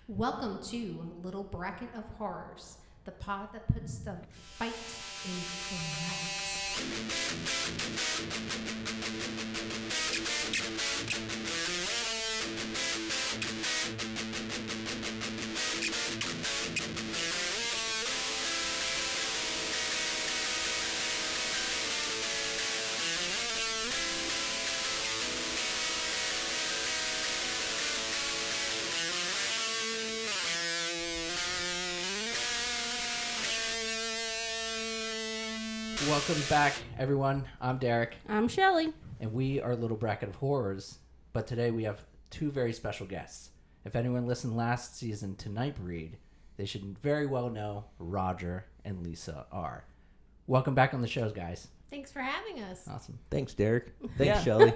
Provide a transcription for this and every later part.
Welcome to Little Bracket of Horrors, the pod that puts the fight in Welcome back, everyone. I'm Derek, I'm Shelly. and we are Little Bracket of Horrors. But today we have two very special guests. If anyone listened last season to Nightbreed, they should very well know Roger and Lisa are. Welcome back on the shows, guys. Thanks for having us. Awesome. Thanks, Derek. Thanks, Yeah. Shelly.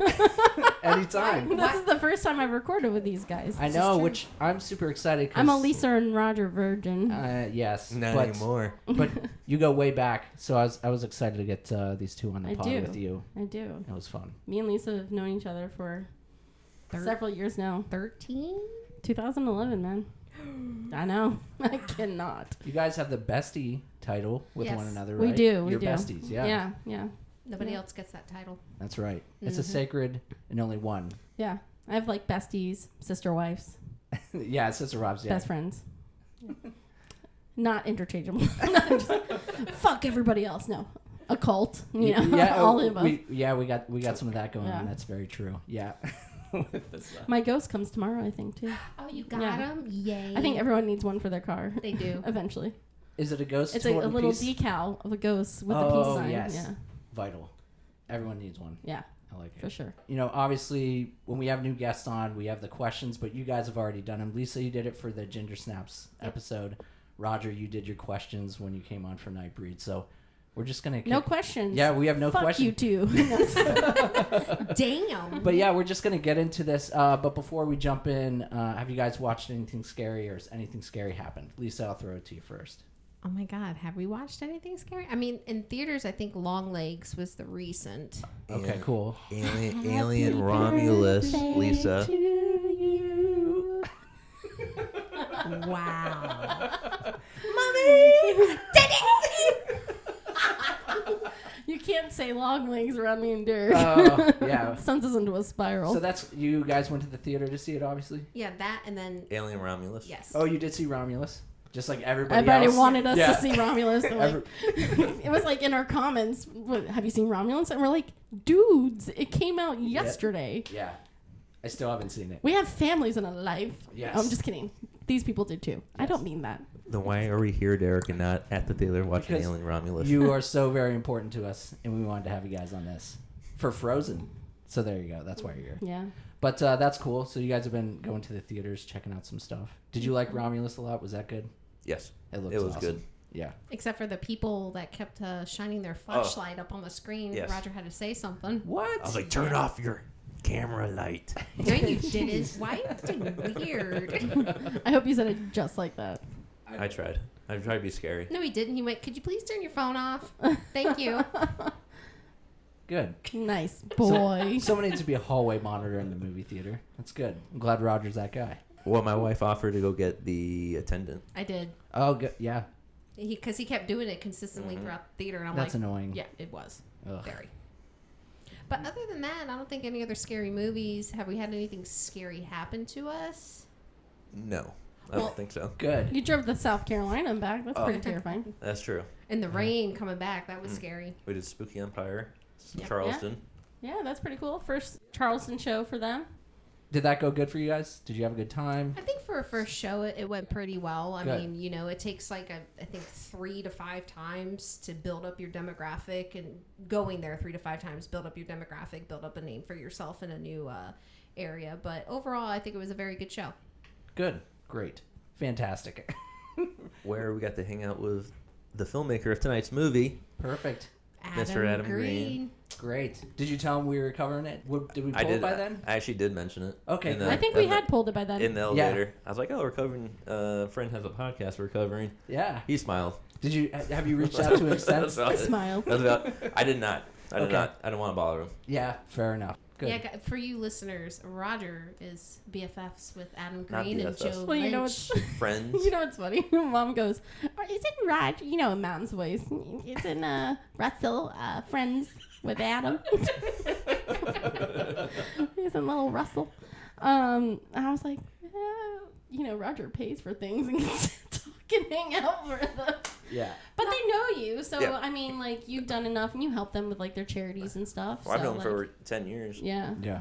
Anytime. This is the first time I've recorded with these guys. I know, which I'm super excited. I'm a Lisa and Roger virgin. Yes. Not but, anymore. But you go way back, so I was excited to get these two on the I pod do. with you. I do. It was fun. Me and Lisa have known each other for several years now. 13? 2011, man. I know. I cannot. You guys have the bestie title with Yes. one another, We right? do. We You're do. besties, yeah. Yeah. Nobody Yeah. else gets that title. That's right. It's a sacred and only one. Yeah. I have like besties, sister wives, Yeah, Sister Rob's, yeah. best friends. Not interchangeable. Fuck everybody else. No. A cult. You know, Yeah, all of them. we got some of that going on. Yeah. That's very true. Yeah. With this, My ghost comes tomorrow, I think, too. Oh, you got Yeah. them? Yay. I think everyone needs one for their car. they do. Eventually. Is it a ghost? It's a little piece? decal of a ghost with a peace Oh, sign. yes. Yeah. Vital. Everyone needs one. Yeah, I like it. for sure. You know, obviously, when we have new guests on, we have the questions, but you guys have already done them. Lisa, you did it for the Ginger Snaps episode. Roger, you did your questions when you came on for Nightbreed. So we're just going to... No questions. Yeah, we have no Fuck questions. you two. Damn. But yeah, we're just going to get into this. But before we jump in, have you guys watched anything scary or has anything scary happened? Lisa, I'll throw it to you first. Oh my God, have we watched anything scary? I mean, in theaters, I think Long Legs was the recent. Okay, cool. Alien Romulus, Lisa. Wow. Mommy! You can't say long legs around me and Derek. Oh, yeah. Sends us into a spiral. So that's, you guys went to the theater to see it, obviously? Yeah, that and then, Alien Romulus. yes. Oh, you did see Romulus? Just like everybody Everybody else? wanted us Yeah. to see Romulus. They're like, it was like in our comments, have you seen Romulus? And we're like, dudes, it came out yesterday. Yeah. I still haven't seen it. We have families in a life. Yes. I'm just kidding. These people did too. I don't mean that. Then why are we here, Derek, and not at the theater watching Because Alien Romulus? You are so very important to us, and we wanted to have you guys on this for Frozen. So there you go. That's why you're here. Yeah. But that's cool. So you guys have been going to the theaters, checking out some stuff. Did you like Romulus a lot? Was that good? Yes. It looks It was awesome. good. Yeah. Except for the people that kept shining their flashlight up on the screen. Yes. Roger had to say something. What? I was like, turn off your camera light. No, you didn't. Why are you acting weird? I hope you said it just like that. I tried. I tried to be scary. No, he didn't. He went, could you please turn your phone off? Thank you. Good. Nice boy. Someone needs to be a hallway monitor in the movie theater. That's good. I'm glad Roger's that guy. Well, my wife offered to go get the attendant. I did. Oh, good. Yeah. Because he kept doing it consistently throughout the theater. And I'm That's like, annoying. yeah, it was. Ugh. Very. But other than that, I don't think any other scary movies. Have we had anything scary happen to us? No, I Well- don't think so. Good. You drove to South Carolina and back. That's Oh. pretty terrifying. That's true. And the rain coming back, that was scary. We did Spooky Empire, Yeah. Charleston. Yeah, that's pretty cool. First Charleston show for them. Did that go good for you guys? Did you have a good time? I think for a first show, it went pretty well. I Good. mean, you know, it takes like, I think 3 to 5 times to build up your demographic, and going there 3 to 5 times, build up your demographic, build up a name for yourself in a new area. But overall, I think it was a very good show. Good. Great. Fantastic. Where we got to hang out with the filmmaker of tonight's movie. Perfect. Mr. Adam Green. Great. Did you tell him we were covering it? Did we pull it by then? I actually did mention it. Okay, in good. I think we had pulled it by then. in the elevator. I was like, "Oh, we're covering. Friend has a podcast we're covering." Yeah. He smiled. Did you have you reached out to him since? That's about it. Smile. That's about. I did not. I did Okay. not. I didn't want to bother him. Yeah, fair enough. Good. Yeah, for you listeners, Roger is BFFs with Adam Not Green and BFFs. Joe Well, you know Lynch. Friends. You know what's funny? Mom goes, "It's in Roger." You know, Mom's voice. It's in Russell, Friends with Adam. He's in little Russell. I was like, you know, Roger pays for things and gets to talk and hang out for them. Yeah. But they know you, so Yeah. I mean, like, you've done enough, and you help them with like their charities and stuff. Well, I've so, known them for like, over 10 years. yeah. Yeah.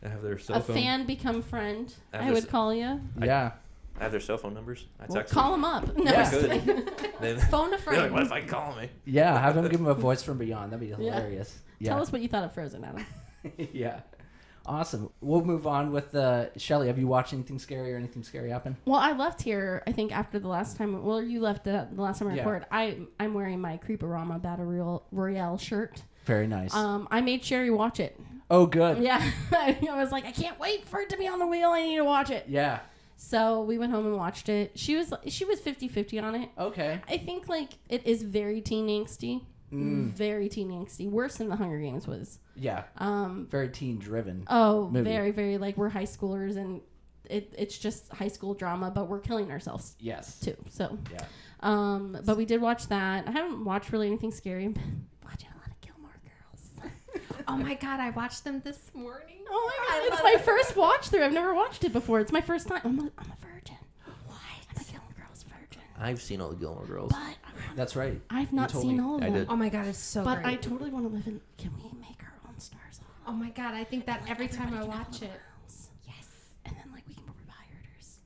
I have their cell A phone. fan become friend. I I have would this- call you. Yeah. I have their cell phone numbers. I Well, text call them. them up. No, Yeah. just kidding. They- Phone a they're friend. like, what if I call me? Yeah. Have them give him a voice from beyond. That'd be Yeah. hilarious. Yeah. Tell us what you thought of Frozen, Adam. Yeah. Awesome. We'll move on with Shelly. Have you watched anything scary or anything scary happen? Well, I left here, I think, after the last time. Well, you left the last time I Yeah. recorded. I'm wearing my Creeporama Battle Royale shirt. Very nice. I made Sherry watch it. Oh, good. Yeah. I was like, I can't wait for it to be on the wheel. I need to watch it. Yeah. So we went home and watched it. She was 50-50 on it. Okay. I think, like, it is very teen angsty. Very teen angsty. Worse than the Hunger Games was. Yeah. Very teen driven. Oh, movie. very, very, like, we're high schoolers and it's just high school drama, but we're killing ourselves Yes. too. So, Yeah. but we did watch that. I haven't watched really anything scary. Watching a lot of Gilmore Girls. Oh my God, I watched them this morning. Oh my God, it's my first watch through. I've never watched it before. It's my first time. I'm a virgin. What? I'm a Gilmore Girls virgin. I've seen all the Gilmore Girls. But That's right. I've You not told seen me. all of I them. did. Oh my God, it's so But great. I totally want to live in. Can we make our own stars? Oh my God, I think that every time I Everybody can have watch a it. little house. Yes. And then, like, we can buy orders.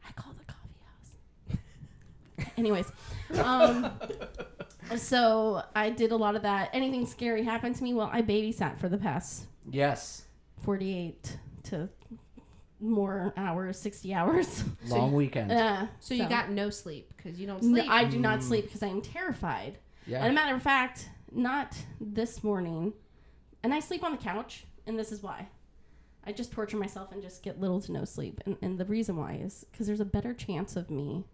I call it the coffee house. Anyways, so I did a lot of that. Anything scary happened to me? Well, I babysat for the past Yes. 48 to more hours, 60 hours. Long weekend. So you got no sleep because you don't No, sleep. I do not sleep because I am terrified. Yeah. And a matter of fact, not this morning. And I sleep on the couch, and this is why. I just torture myself and just get little to no sleep. And the reason why is because there's a better chance of me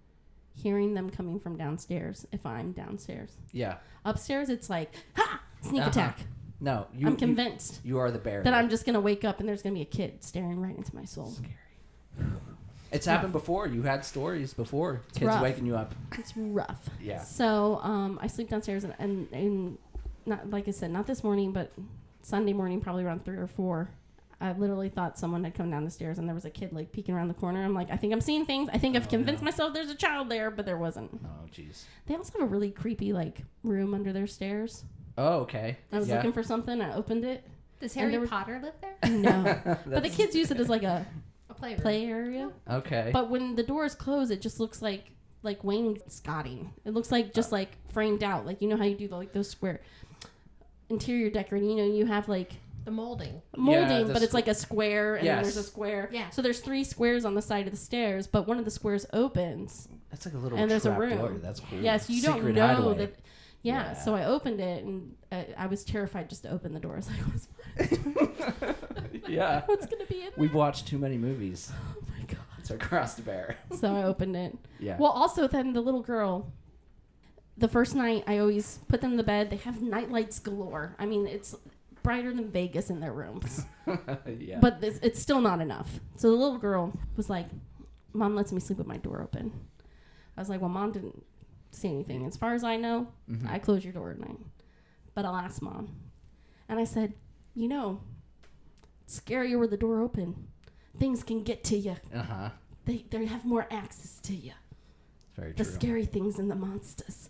hearing them coming from downstairs if I'm downstairs. Yeah. Upstairs, it's like, ha! Sneak Uh-huh. attack. No. I'm convinced You are the bear. that I'm just going to wake up and there's going to be a kid staring right into my soul. It's happened before. You had stories before. Kids rough. waking you up. It's rough. Yeah. So I sleep downstairs and not, like I said, not this morning, but Sunday morning, probably around 3 or 4. I literally thought someone had come down the stairs and there was a kid like peeking around the corner. I'm like, I think I'm seeing things. I think I've convinced myself there's a child there, but there wasn't. Oh, jeez. They also have a really creepy like room under their stairs. Oh, okay. I was looking for something. I opened it. Does and Harry there was- Potter live there? No, but the kids use it as like a A playroom. play area. Okay. But when the doors close, it just looks like wainscoting. It looks like just like framed out. Like, you know how you do like those square interior decorating. You know, you have like The molding. molding, the but it's like a square and then Yes. there's a square. Yeah. So there's 3 squares on the side of the stairs, but one of the squares opens. That's like a little And there's a trap room. door. That's cool. Yeah, so you don't Secret know hideaway. that. Yeah, Yeah. so I opened it and I was terrified just to open the door. I was like, Yeah. what's going to be in there? We've watched too many movies. Oh my God. It's our cross to bear. So I opened it. Yeah. Well, also then the little girl, the first night I always put them to bed. They have night lights galore. I mean, it's brighter than Vegas in their rooms. Yeah. But it's still not enough. So the little girl was like, Mom lets me sleep with my door open. I was like, well, Mom didn't say anything. As far as I know, I close your door at night. But I'll ask Mom. And I said, you know, it's scarier with the door open. Things can get to you. Uh-huh. They have more access to you. Very The true. scary things and the monsters.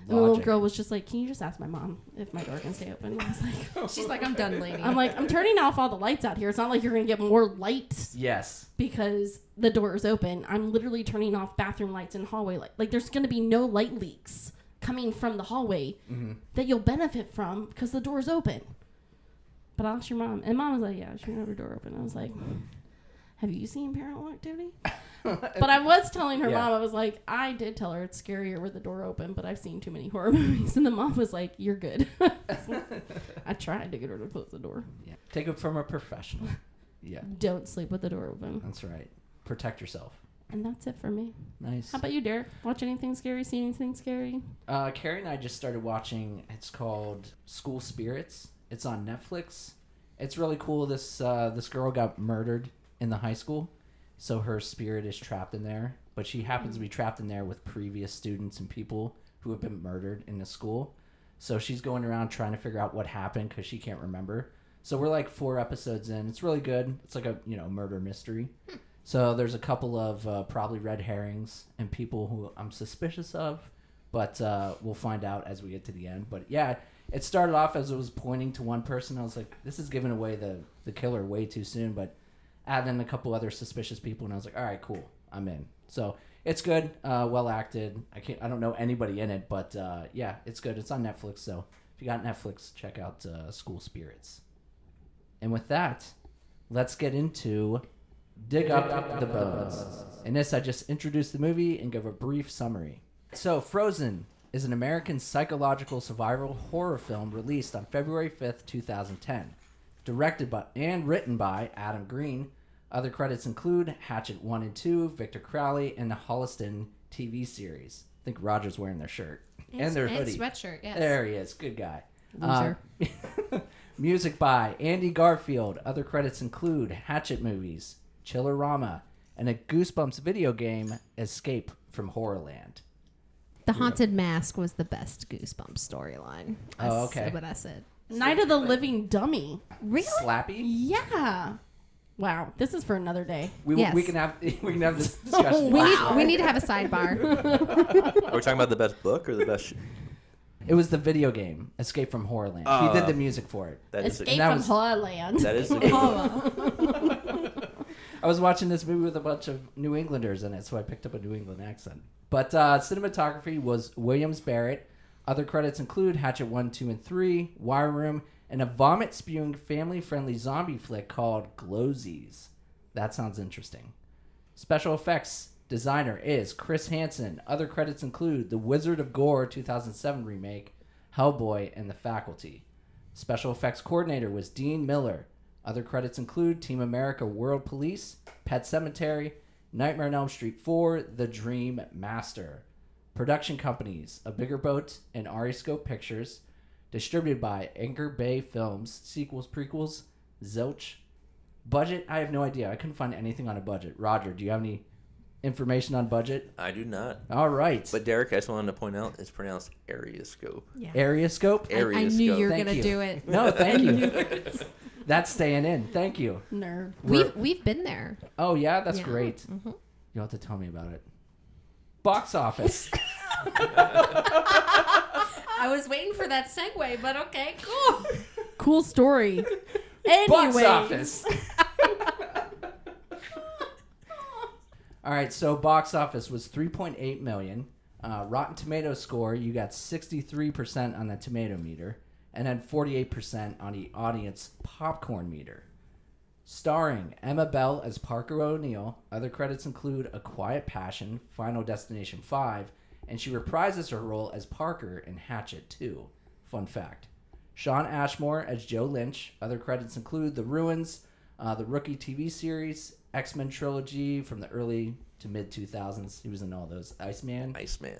And the little girl was just like, can you just ask my mom if my door can stay open? And I was like, She's like, I'm done, lady. I'm like, I'm turning off all the lights out here. It's not like you're going to get more light Yes. because the door is open. I'm literally turning off bathroom lights and hallway light. Like, there's going to be no light leaks coming from the hallway that you'll benefit from because the door's open. But I'll ask your mom. And Mom was like, yeah, she can have her door open. I was like, have you seen Paranormal Activity? But I was telling her mom, I was like, I did tell her it's scarier with the door open, but I've seen too many horror movies. And the mom was like, you're good. I tried to get her to close the door. Yeah. Take it from a professional. Yeah. Don't sleep with the door open. That's right. Protect yourself. And that's it for me. Nice. How about you, Derek? Watch anything scary? See anything scary? Carrie and I just started watching, it's called School Spirits. It's on Netflix. It's really cool. This girl got murdered in the high school, so her spirit is trapped in there. But she happens to be trapped in there with previous students and people who have been murdered in the school. So she's going around trying to figure out what happened because she can't remember. So we're like 4 episodes in. It's really good. It's like a murder mystery. So there's a couple of probably red herrings and people who I'm suspicious of, but we'll find out as we get to the end. But yeah, it started off as it was pointing to one person. I was like, this is giving away the killer way too soon. But add in a couple other suspicious people, and I was like, all right, cool, I'm in. So it's good, well acted. I don't know anybody in it, but yeah, it's good. It's on Netflix, so if you got Netflix, check out School Spirits. And with that, let's get into Dig Up the Bones. In this, I just introduced the movie and give a brief summary. So, Frozen is an American psychological survival horror film released on February 5th, 2010. Directed by and written by Adam Green. Other credits include Hatchet 1 and 2, Victor Crowley, and the Holliston TV series. I think Roger's wearing their shirt. And their hoodie. And sweatshirt, yes. There he is. Good guy. Loser. Music by Andy Garfield. Other credits include Hatchet movies, Chillerama, and a Goosebumps video game, Escape from Horrorland. The Haunted Mask was the best Goosebumps storyline. Oh, okay. That's what I said. Night of the Living Dummy. Really? Slappy? Yeah. Wow. This is for another day. We can have this discussion. We need to have a sidebar. Are we talking about the best book or the best? It was the video game, Escape from Horrorland. He did the music for it. That is Escape from Horrorland. That is a good book. I was watching this movie with a bunch of New Englanders in it, so I picked up a New England accent. But cinematography was Williams Barrett. Other credits include Hatchet 1, 2, and 3, Wire Room, and a vomit-spewing, family-friendly zombie flick called Glowsies. That sounds interesting. Special effects designer is Chris Hansen. Other credits include The Wizard of Gore 2007 remake, Hellboy, and The Faculty. Special effects coordinator was Dean Miller. Other credits include Team America World Police, Pet Sematary, Nightmare on Elm Street 4, The Dream Master. Production companies, A Bigger Boat and Ariscope Pictures. Distributed by Anchor Bay Films, sequels, prequels, Zilch. Budget, I have no idea. I couldn't find anything on a budget. Roger, do you have any information on budget? I do not. All right. But Derek, I just wanted to point out, it's pronounced Arioscope. Yeah. Areascope? I knew you were Thank going to you. do it. No, thank you. That's staying in. Thank you. Nerd. We've been there. Oh, yeah? That's Yeah. great. Mm-hmm. You'll have to tell me about it. Box office. I was waiting for that segue, but okay, cool. Cool story. Box Anyway. office. All right, so box office was $3.8 million. Rotten Tomatoes score, you got 63% on the tomato meter, and then 48% on the audience popcorn meter. Starring Emma Bell as Parker O'Neill. Other credits include A Quiet Passion, Final Destination 5, and she reprises her role as Parker in Hatchet 2. Fun fact. Sean Ashmore as Joe Lynch. Other credits include The Ruins, the Rookie TV series, X-Men trilogy from the early to mid-2000s. He was in all those. Iceman.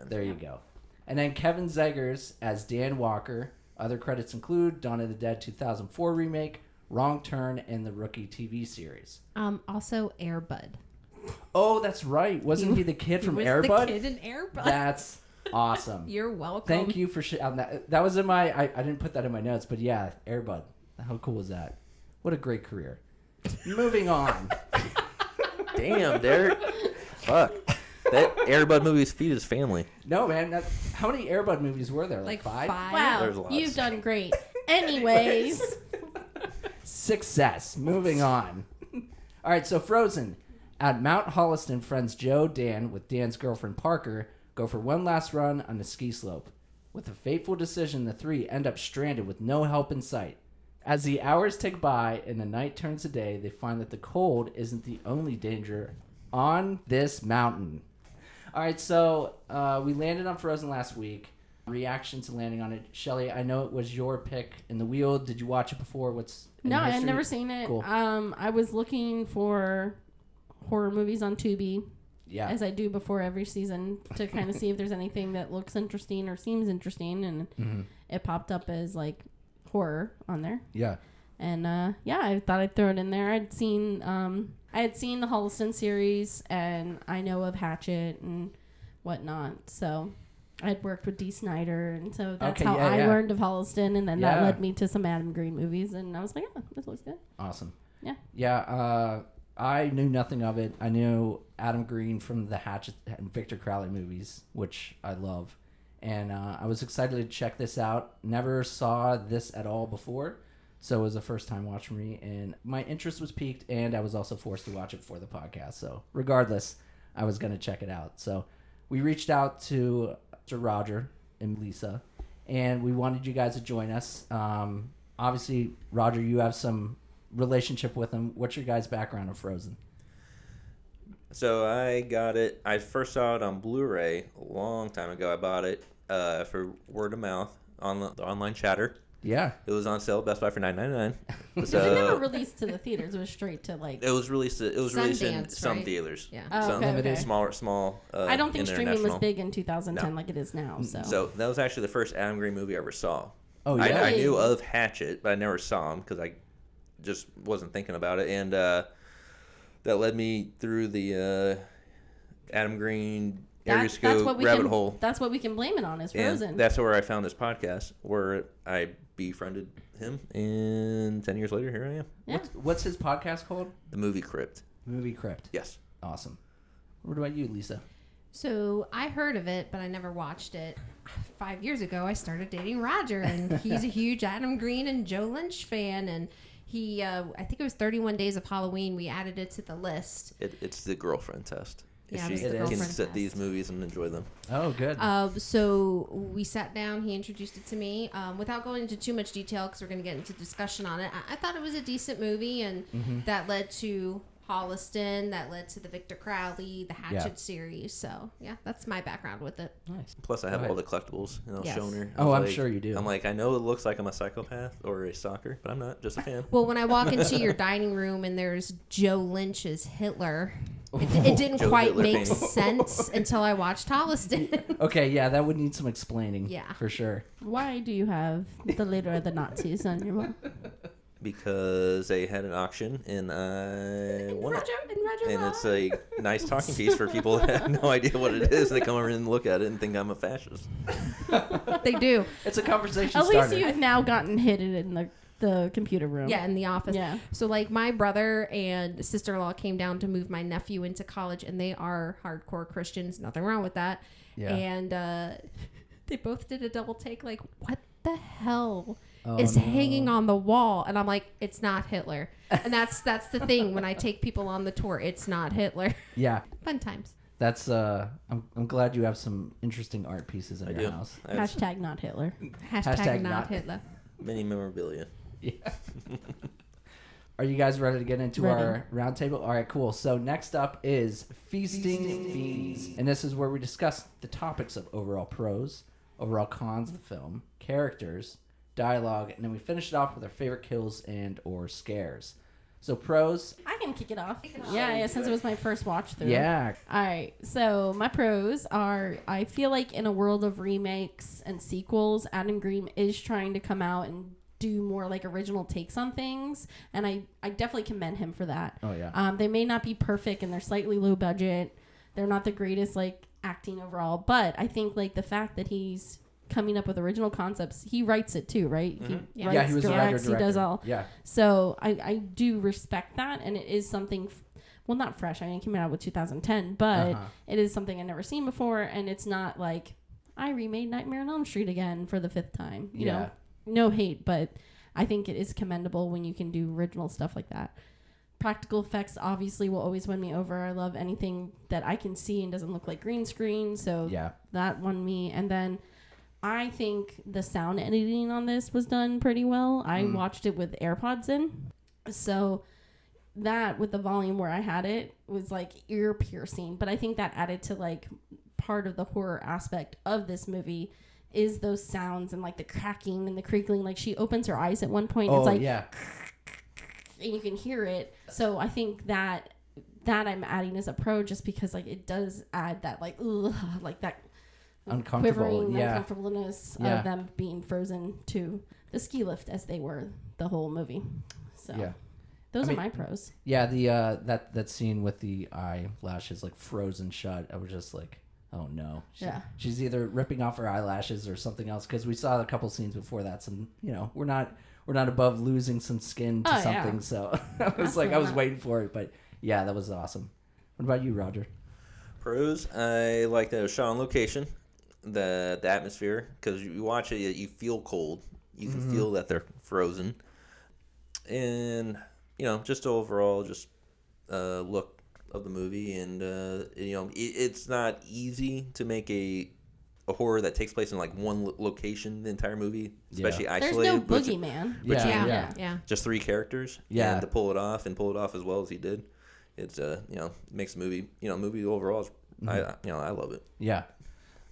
There you go. And then Kevin Zegers as Dan Walker. Other credits include Dawn of the Dead 2004 remake, Wrong Turn, and the Rookie TV series. Also Air Bud. Oh, that's right. Wasn't he the kid from Air the Bud? kid in Air Bud. That's awesome. You're welcome. Thank you for that. That was in my. I didn't put that in my notes, but yeah, Air Bud. How cool was that? What a great career. Moving on. Damn, Derek. Fuck. That Air Bud movie's feed his family. No, man. How many Air Bud movies were there? Like five? There's Wow. lots. You've done great. Anyways. Success. Moving on. All right, so Frozen. At Mount Holliston, friends Joe, Dan, with Dan's girlfriend Parker, go for one last run on the ski slope. With a fateful decision, the three end up stranded with no help in sight. As the hours tick by and the night turns to day, they find that the cold isn't the only danger on this mountain. All right, so we landed on Frozen last week. Reaction to landing on it. Shelly, I know it was your pick in the wheel. Did you watch it before? No, I had never seen it. Cool. I was looking for horror movies on Tubi, as I do before every season, to kind of see if there's anything that looks interesting or seems interesting, and it popped up as like horror on there. Yeah. And yeah, I thought I'd throw it in there. I had seen the Holliston series, and I know of Hatchet and whatnot. So I had worked with Dee Snider, and so that's how I learned of Holliston, and then that led me to some Adam Green movies, and I was like, oh, this looks good. Awesome. Yeah. Yeah. I knew nothing of it. I knew Adam Green from the Hatchet and Victor Crowley movies, which I love. And I was excited to check this out. Never saw this at all before, so it was a first time watch for me. And my interest was piqued, and I was also forced to watch it for the podcast. So regardless, I was going to check it out. So we reached out to Roger and Lisa, and we wanted you guys to join us. Obviously, Roger, you have some relationship with him. What's your guys' background of Frozen? So I first saw it on Blu-ray a long time ago. I bought it for word of mouth on the online chatter. Yeah. It was on sale at Best Buy for $9.99. So it never released to the theaters. It was straight to like. It was released in some right? theaters. Yeah. Oh, some okay. small. I don't think streaming was international. big in 2010 No. like it is now. So that was actually the first Adam Green movie I ever saw. Oh, yeah. I knew of Hatchet, but I never saw him because I just wasn't thinking about it, and that led me through the Adam Green Arioscope rabbit hole. That's what we can blame it on is Frozen. And that's where I found this podcast, where I befriended him, and 10 years later, here I am. Yeah. What's his podcast called? The Movie Crypt. Movie Crypt. Yes. Awesome. What about you, Lisa? So I heard of it, but I never watched it. 5 years ago, I started dating Roger, and he's a huge Adam Green and Joe Lynch fan, and he, I think it was 31 Days of Halloween. We added it to the list. It's the girlfriend test. Yeah, She it's the can girlfriend set test. these movies and enjoy them. Oh, good. So we sat down. He introduced it to me. Without going into too much detail, because we're going to get into discussion on it, I thought it was a decent movie, and that led to Holliston, that led to the Victor Crowley, the Hatchet series. So, yeah, that's my background with it. Nice. Plus, I have all the collectibles, Yes. shown her. Oh, I was I'm like- sure you do. I'm like, I know it looks like I'm a psychopath or a stalker, but I'm not. Just a fan. Well, when I walk into your dining room and there's Joe Lynch's Hitler, it didn't Joe quite Hitler make painting. sense until I watched Holliston. Okay, yeah, that would need some explaining. Yeah. For sure. Why do you have the leader of the Nazis on your wall? Because they had an auction, and I won it. Roger And it's a nice talking piece for people that have no idea what it is. They come over and look at it and think I'm a fascist. They do. It's a conversation At starter. least you've now gotten hidden in the computer room. Yeah, in the office. Yeah. So, like, my brother and sister-in-law came down to move my nephew into college, and they are hardcore Christians. Nothing wrong with that. Yeah. And they both did a double take, like, what the hell Oh, is no. hanging on the wall? And I'm like, it's not Hitler. And that's the thing when I take people on the tour. It's not Hitler. Yeah. Fun times. That's I'm glad you have some interesting art pieces in I your do. house. I have Hashtag not Hitler. Hashtag not Hitler. many memorabilia. Yeah. Are you guys ready to get into Ready. our round table? All right, cool. So next up is Feasting Fiends. And this is where we discuss the topics of overall pros, overall cons of the film, characters, dialogue, and then we finish it off with our favorite kills and or scares. So pros, I can kick it off. Yeah, since it was my first watch through. yeah. All right, so my pros are, I feel like in a world of remakes and sequels, Adam Green is trying to come out and do more like original takes on things, and I definitely commend him for that. Oh, yeah. They may not be perfect and they're slightly low budget. They're not the greatest like acting overall, but I think like the fact that he's coming up with original concepts, he writes it too, right? He Yeah. writes, Yeah, he was a writer, directs, he does director. all. Yeah. So I do respect that, and it is something, well, not fresh. I mean, it came out with 2010, but Uh-huh. it is something I've never seen before, and it's not like I remade Nightmare on Elm Street again for the 5th time. You know, no hate, but I think it is commendable when you can do original stuff like that. Practical effects obviously will always win me over. I love anything that I can see and doesn't look like green screen, so Yeah. that won me. And then I think the sound editing on this was done pretty well. I watched it with AirPods in. So that, with the volume where I had it, was like ear piercing. But I think that added to like part of the horror aspect of this movie is those sounds and like the cracking and the creaking. Like she opens her eyes at one point. Oh, It's like, yeah. and you can hear it. So I think that I'm adding as a pro just because like it does add that like, ugh, like that Uncomfortable. quivering Yeah. uncomfortableness Yeah. of them being frozen to the ski lift as they were the whole movie. So Yeah. those are my pros. Yeah, the that scene with the eyelashes like frozen shut, I was just like, oh no. She's either ripping off her eyelashes or something else, because we saw a couple scenes before that. Some, we're not above losing some skin to something. Yeah. So I was I was waiting for it, but yeah, that was awesome. What about you, Roger? Pros, I like that it was shot on location, the atmosphere, because you watch it, you feel cold, you can feel that they're frozen, and just overall look of the movie, and it's not easy to make a horror that takes place in like one location the entire movie, especially isolated. There's no boogeyman. Yeah. Just 3 characters. Yeah. And to pull it off as well as he did, it's makes the movie movie overall is, I love it. Yeah.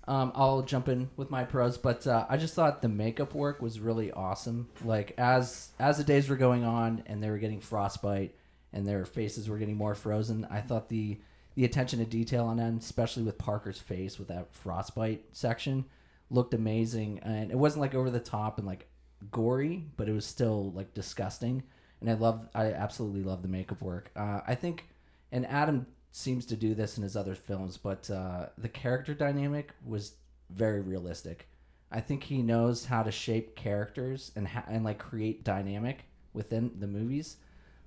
I'll jump in with my pros, but I just thought the makeup work was really awesome. Like as the days were going on and they were getting frostbite and their faces were getting more frozen, I thought the attention to detail on them, especially with Parker's face with that frostbite section, looked amazing. And it wasn't like over the top and like gory, but it was still like disgusting. And I absolutely love the makeup work. I think, and Adam seems to do this in his other films, but the character dynamic was very realistic. I think he knows how to shape characters and like create dynamic within the movies.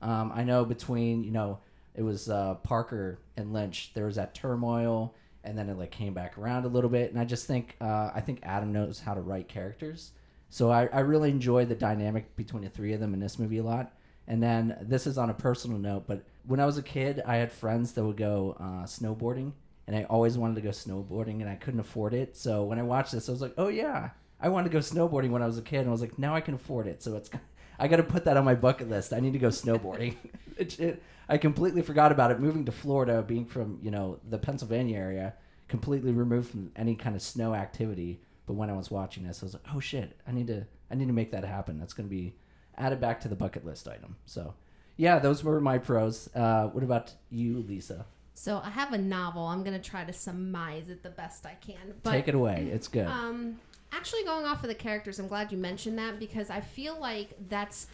I know between, it was Parker and Lynch, there was that turmoil, and then it like came back around a little bit. And I just think, Adam knows how to write characters. So I really enjoyed the dynamic between the 3 of them in this movie a lot. And then this is on a personal note, but when I was a kid, I had friends that would go snowboarding, and I always wanted to go snowboarding, and I couldn't afford it. So when I watched this, I was like, oh yeah, I wanted to go snowboarding when I was a kid, and I was like, now I can afford it. So I got to put that on my bucket list. I need to go snowboarding. I completely forgot about it. Moving to Florida, being from the Pennsylvania area, completely removed from any kind of snow activity. But when I was watching this, I was like, oh shit, I need to make that happen. That's going to be added back to the bucket list item. So yeah, those were my pros. What about you, Lisa? So I have a novel. I'm going to try to surmise it the best I can. But, take it away. It's good. Actually, going off of the characters, I'm glad you mentioned that, because I feel like that's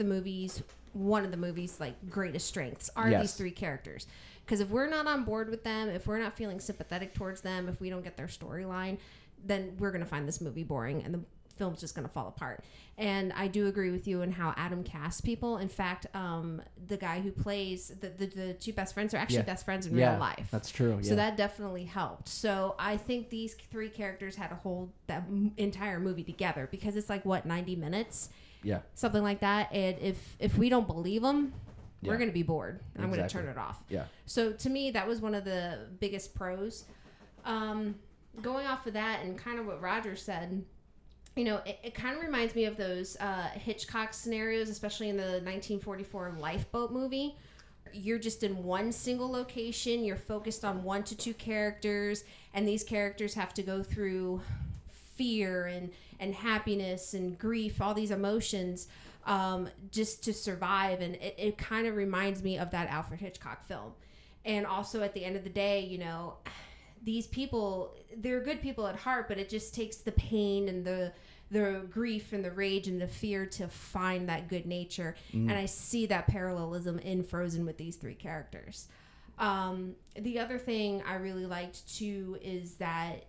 one of the movie's like greatest strengths are these 3 characters. Because if we're not on board with them, if we're not feeling sympathetic towards them, if we don't get their storyline, then we're going to find this movie boring, and the film's just going to fall apart. And I do agree with you in how Adam casts people. In fact, the guy who plays the 2 best friends are actually best friends in real life. That's true. Yeah. So that definitely helped. So I think these 3 characters had to hold that entire movie together, because it's like 90 minutes, something like that. And if we don't believe them, we're going to be bored. I'm going to turn it off. Yeah. So to me, that was one of the biggest pros. Going off of that and kind of what Roger said, it kind of reminds me of those Hitchcock scenarios, especially in the 1944 Lifeboat movie. You're just in one single location. You're focused on 1 to 2 characters, and these characters have to go through fear and happiness and grief, all these emotions, just to survive. And it kind of reminds me of that Alfred Hitchcock film. And also at the end of the day, these people, they're good people at heart, but it just takes the pain and the grief and the rage and the fear to find that good nature. And I see that parallelism in Frozen with these 3 characters. The other thing I really liked too is that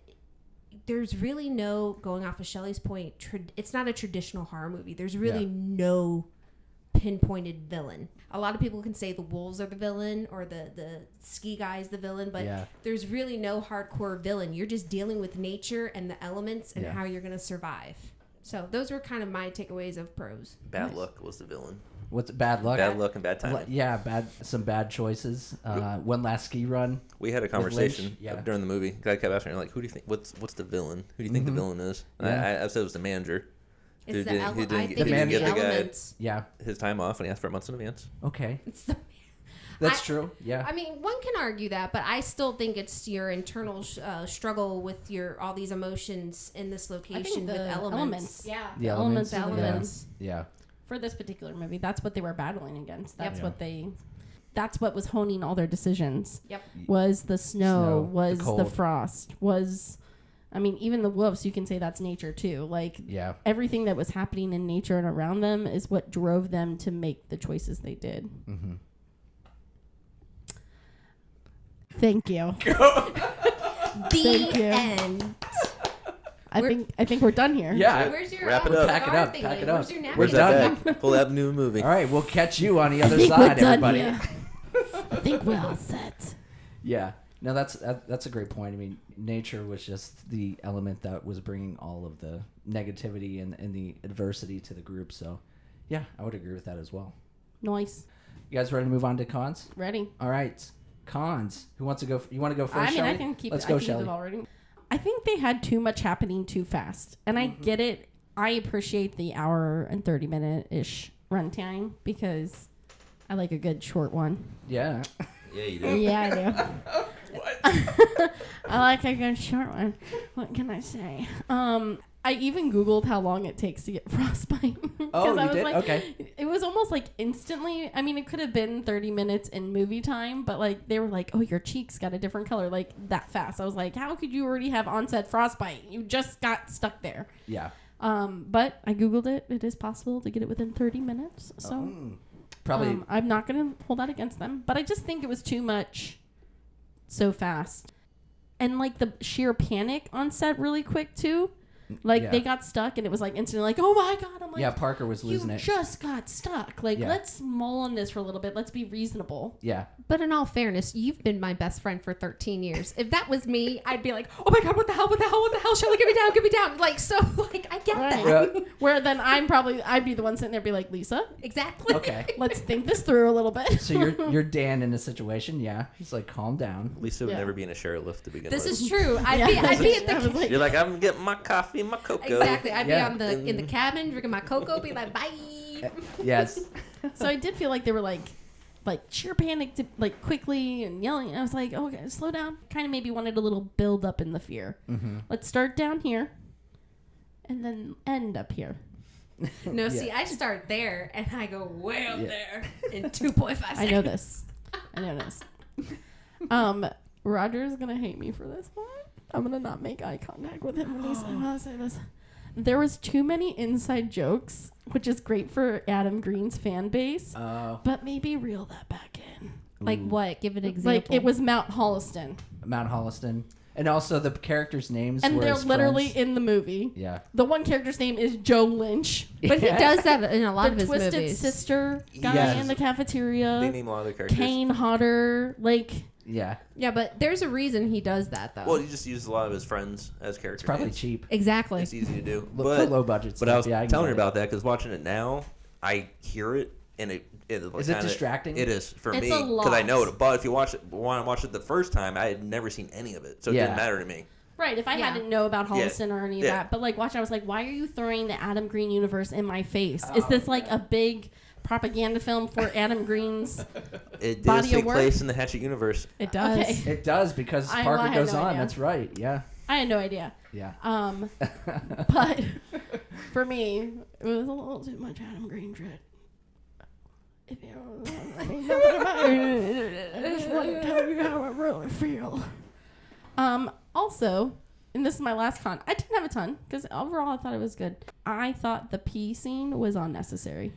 there's really no, going off of Shelley's point, it's not a traditional horror movie. There's really no pinpointed villain. A lot of people can say the wolves are the villain or the ski guy is the villain, but there's really no hardcore villain. You're just dealing with nature and the elements and how you're going to survive. So those were kind of my takeaways of pros. Bad luck was the villain. What's bad luck? Bad luck and bad timing. Yeah, some bad choices. One last ski run. We had a conversation during the movie. Guy kept asking me, like, who do you think? What's the villain? Who do you think the villain is? I said it was the manager. It's who didn't get the guy his time off, and he asked for months in advance. Okay. That's true. Yeah. I mean, one can argue that, but I still think it's your internal struggle with all these emotions in this location with elements. Yeah. The elements. Yeah. For this particular movie, that's what they were battling against. That's what was honing all their decisions. Yep. Was the snow, was the frost, was I mean, even the wolves, you can say that's nature too. Like, Yeah. everything that was happening in nature and around them is what drove them to make the choices they did. Mm-hmm. Thank you. The end. I think we're done here. Yeah. Where's your Wrap it up. Pack it up. Pack it up. Where's your napkin? Where's We're that done. bag? Pull that new movie. All right, we'll catch you on the I other think we're side, done everybody. here. I think we're all set. Yeah. No, that's a great point. I mean, nature was just the element that was bringing all of the negativity and the adversity to the group. So, yeah, I would agree with that as well. Nice. You guys ready to move on to cons? Ready? All right. Cons. Who wants to go? You want to go first, I mean, Shelley? I can keep Let's it. go, I can keep Shelley. it already. I think they had too much happening too fast. And I get it. I appreciate the hour and 30-minute-ish runtime because I like a good short one. Yeah. Yeah, you do. Yeah, I do. I like a good short one. What can I say? I even Googled how long it takes to get frostbite. Oh, I you was did? like, Okay. It was almost like instantly. I mean, it could have been 30 minutes in movie time, but like they were like, oh, your cheeks got a different color like that fast. I was like, how could you already have onset frostbite? You just got stuck there. Yeah. But I Googled it. It is possible to get it within 30 minutes. So Probably. I'm not going to hold that against them. But I just think it was too much so fast. And like the sheer panic on set really quick too. Like they got stuck and it was like instantly like, oh my God. I'm like, yeah, Parker was losing you it. just got stuck. Like, Yeah. let's mull on this for a little bit. Let's be reasonable. Yeah. But in all fairness, you've been my best friend for 13 years. If that was me, I'd be like, oh my God, what the hell? Shelley, get me down. Like, so, like, I get that. Yeah. Where then I'd be the one sitting there be like, Lisa, Exactly. Okay. let's think this through a little bit. So you're Dan in the situation. Yeah. He's like, calm down. Lisa would Yeah. never be in a share lift to begin This with. is true. I'd Yeah. be at I the was like, You're like, I'm getting my coffee and my cocoa. exactly. I'd Yeah. be in the cabin drinking my cocoa, be like, bye. Yes. so I did feel like they were like sheer panic to like quickly and yelling. I was like, oh, okay, slow down. Kind of maybe wanted a little build up in the fear. Mm-hmm. Let's start down here and then end up here. No, Yeah. see, I start there and I go way up Yeah. there in 2.5 seconds. I know this. Roger's gonna hate me for this one. I'm gonna not make eye contact with him when he's I'm gonna say this. There was too many inside jokes, which is great for Adam Green's fan base, but maybe reel that back in. Like Ooh. what? Give an example. Like it was Mount Holliston, Mount Holliston. And also the characters' names and were they're his literally friends. in the movie. Yeah. The one character's name is Joe Lynch, But he does that in a lot the of his Twisted movies. Sister guy Yes. in the They cafeteria, name a lot of their characters. Kane Hodder, like. Yeah. Yeah, but there's a reason he does that, though. Well, he just uses a lot of his friends as characters. It's probably cheap. Exactly. It's easy to do. Look for low budget But I was stuff. Yeah, I can telling get her it. about that because watching it now, I hear it and it Is it distracting? It is for It's me a because I know lot. it. But if you want to watch it the first time, I had never seen any of it, so it Yeah. didn't matter to me. Right, if I Yeah. hadn't know about Holliston or any of Yeah. that, but like watching, I was like, why are you throwing the Adam Green universe in my face? Is this like a big propaganda film for Adam Green's? It Body does of take work? place in the Hatchet universe. It does. Okay. It does because I Parker had goes no on. idea. That's right. Yeah. I had no idea. Yeah. But for me, it was a little too much Adam Green shit. If you don't know nothing about it, I just want to tell you how I really feel. Also, and this is my last con. I didn't have a ton because overall I thought it was good. I thought the pee scene was unnecessary.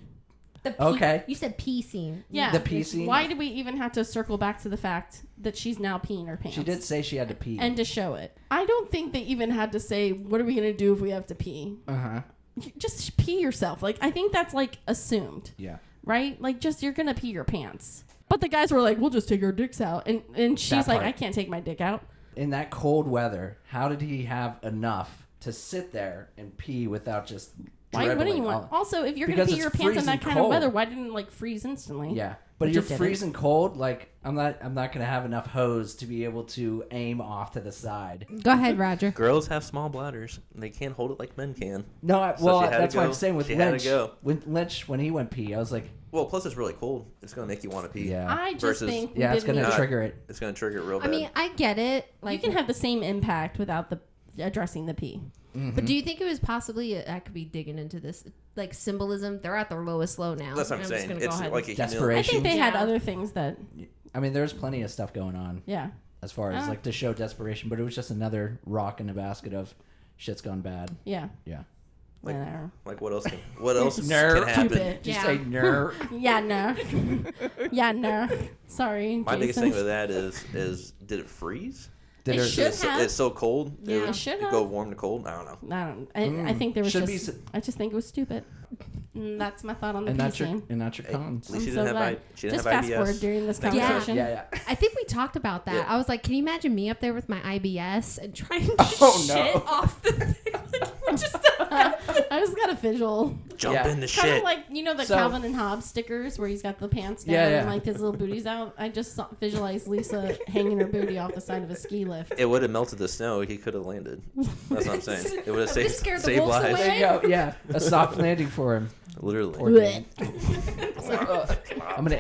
The pee, Okay. You said pee scene. Yeah. The pee scene? Why did we even have to circle back to the fact that she's now peeing her pants? She did say she had to pee. And to show it. I don't think they even had to say, what are we going to do if we have to pee? Uh-huh. Just pee yourself. Like, I think that's, like, assumed. Yeah. Right? Like, just, you're going to pee your pants. But the guys were like, we'll just take our dicks out. And she's That like, part. I can't take my dick out. In that cold weather, how did he have enough to sit there and pee without just Why wouldn't dribbling you want? all- Also, if you're going to Because pee your it's pants in that freezing kind of cold. weather, why didn't it, like, freeze instantly? Yeah. But Which you're it didn't. freezing cold, like I'm not gonna have enough hose to be able to aim off to the side. Go ahead, Roger. Girls have small bladders. And they can't hold it like men can. No, So she had to that's what go. I'm saying with She had to Lynch. go. When he went pee, I was like, Well, plus it's really cold. It's going to make you want to pee. yeah, I just Versus- think we yeah, it's didn't gonna need- trigger it. It's going to trigger it real I bad. mean, I get it. You Like, can have the same impact without the addressing the pee. but do you think it was possibly? I could be digging into this, like symbolism. They're at their lowest low now. That's what I'm just saying. gonna go It's ahead like a Desperation. I think they had Yeah. other things that, I mean, there's plenty of stuff going on yeah. as far as like to show desperation, but it was just another rock in the basket of shit's gone bad. Yeah. Yeah. Like what else can Nerd. happen? Stupid. Did you say nerd? Yeah, no. Yeah, no. Sorry, My biggest Jason. thing with that is did it freeze? It should have. It's so cold. Yeah, it should have. Go warm to cold. I don't know. I think there was Should just. I just think it was stupid. And that's my thought on the And scene. that's your cons. At least I'm she so didn't glad. have she didn't Just have fast IBS. forward during this Thank you. conversation. Yeah. I think we talked about that. Yeah. I was like, can you imagine me up there with my IBS and trying to Oh, no. shit off the thing? I just got a visual. Jump in the Kind shit. of like, you know, the So- Calvin and Hobbes stickers where he's got the pants down Yeah, yeah. and like his little booty's out. I just visualized Lisa hanging her booty off the side of a ski lift. It would have melted the snow. He could have landed. That's what I'm saying. It would have saved, scared the saved wolves lives. away. There you go. Yeah, a soft landing for him. Literally. Poor thing. I'm gonna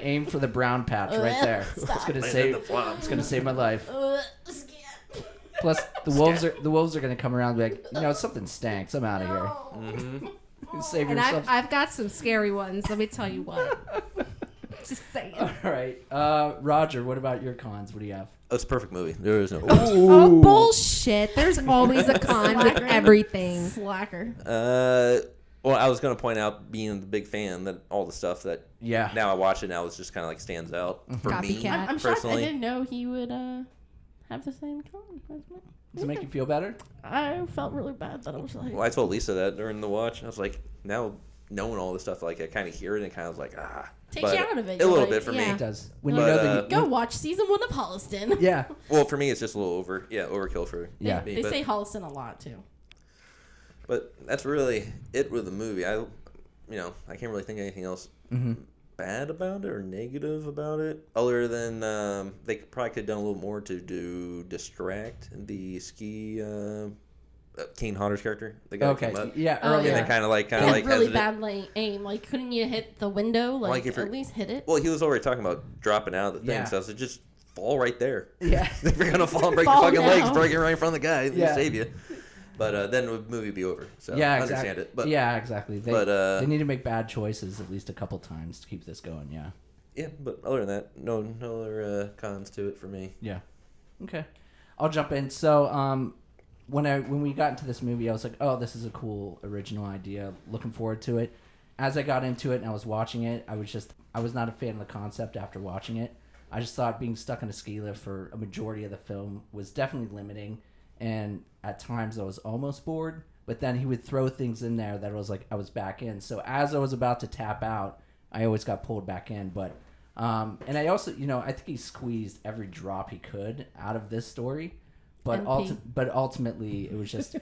aim for the brown patch right there. It's gonna Land in save. the flop. It's gonna save my life. Scared. Plus, the wolves are gonna come around and be like, something stinks. I'm out of here. Mm-hmm. Save And yourself. I've got some scary ones. Let me tell you what. Just saying. All right, Roger. What about your cons? What do you have? Oh, it's a perfect movie. There is no. Oh, bullshit. There's always a con with everything. Slacker. Well, I was going to point out, being the big fan, that all the stuff that Yeah. now I watch it now, it's just kind of like stands out for me Copycat. I'm shocked. I personally. didn't know he would have the same con as me. Does it make you feel better? I felt really bad that I was like. Well, I told Lisa that during the watch. I was like, now knowing all this stuff, like I kind of hear it and kind of like Takes but you out of it. A You're little like, bit for yeah. It does. When But, you know that. Go watch season 1 of Holliston. Yeah. Well, for me, it's just a little overkill for Yeah. me. They but, say Holliston a lot too. but that's really it with the movie. I can't really think of anything else bad about it or negative about it, other than they probably could have done a little more to distract the ski. Kane Hodder's character, the guy who Okay. came up. Yeah. Oh, Earlier. And yeah. then kind of like really hesitant. bad aim. Like, couldn't you hit the window? Like if you're- at least hit it. Well, he was already talking about dropping out of the thing, Yeah. so I was like, just fall right there. Yeah. If you're gonna fall and break Fall your fucking legs, now. break it right in front of the guy, Yeah. he'll save you. But then the movie would be over. So Yeah. I Exactly. understand it. But yeah. Exactly. They, but, they need to make bad choices at least a couple times to keep this going. Yeah. yeah, but other than that, no other cons to it for me. Yeah. Okay. I'll jump in. So, when we got into this movie, I was like, oh, this is a cool original idea. Looking forward to it. As I got into it and I was watching it, I was not a fan of the concept after watching it. I just thought being stuck in a ski lift for a majority of the film was definitely limiting. And at times I was almost bored, but then he would throw things in there that I was like, I was back in. So as I was about to tap out, I always got pulled back in. But, and I also, I think he squeezed every drop he could out of this story. But ultimately, it was just,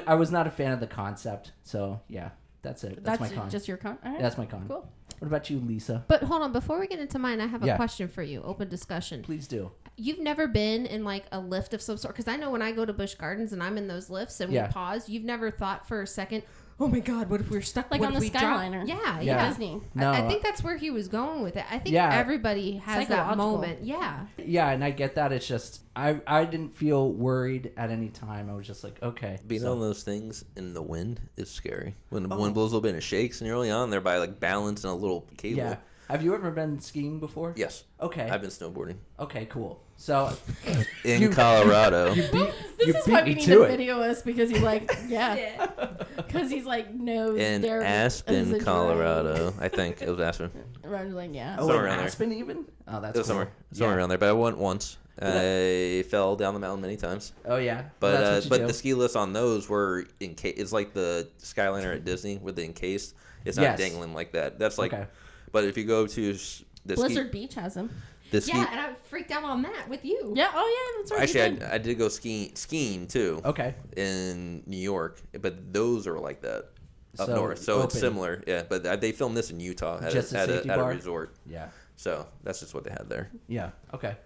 I was not a fan of the concept. So yeah, that's it. That's my con. Just your con. All right. That's my con. Cool. What about you, Lisa? But hold on, before we get into mine, I have a Yeah. question for you. Open discussion. Please do. You've never been in like a lift of some sort? Because I know when I go to Busch Gardens and I'm in those lifts and Yeah. we pause, you've never thought for a second, oh my God, what if we're stuck? Like What on if the we drop?" Skyliner. Yeah, Yeah. yeah. Disney. No, I think that's where he was going with it. I think Yeah. everybody has that Psychological. moment. Yeah. yeah, and I get that. It's just I didn't feel worried at any time. I was just like, okay. Being so- on those things in the wind is scary. When the Oh. wind blows a little bit and it shakes, and you're only on there by like balance and a little cable. Yeah. Have you ever been skiing before? Yes. Okay. I've been snowboarding Okay. Cool. So in You- Colorado. you beat This is why we me need to to it. video us because he's like, yeah. Because he's like, nose In there is Aspen, a Colorado. I think it was Aspen. drain. Roger's like, yeah. Oh, Somewhere in around there. Aspen even? Oh, that's It was cool. somewhere Yeah. around there. But I went once. I fell down the mountain many times. Oh yeah. But Well, that's what you do. the ski lifts on those were it's like the Skyliner at Disney with the encased. It's not Yes. dangling like that. That's like. Okay. But if you go to the Blizzard Beach has him. ski, Yeah, and I freaked out on that with you. Yeah. Oh yeah, that's right. actually, I did go skiing too. Okay. In New York, but those are like that up So, north. So it's open. similar, yeah. But they filmed this in Utah at, Just a at, safety a, at a bar? resort. Yeah. So that's just what they had there. Yeah. Okay.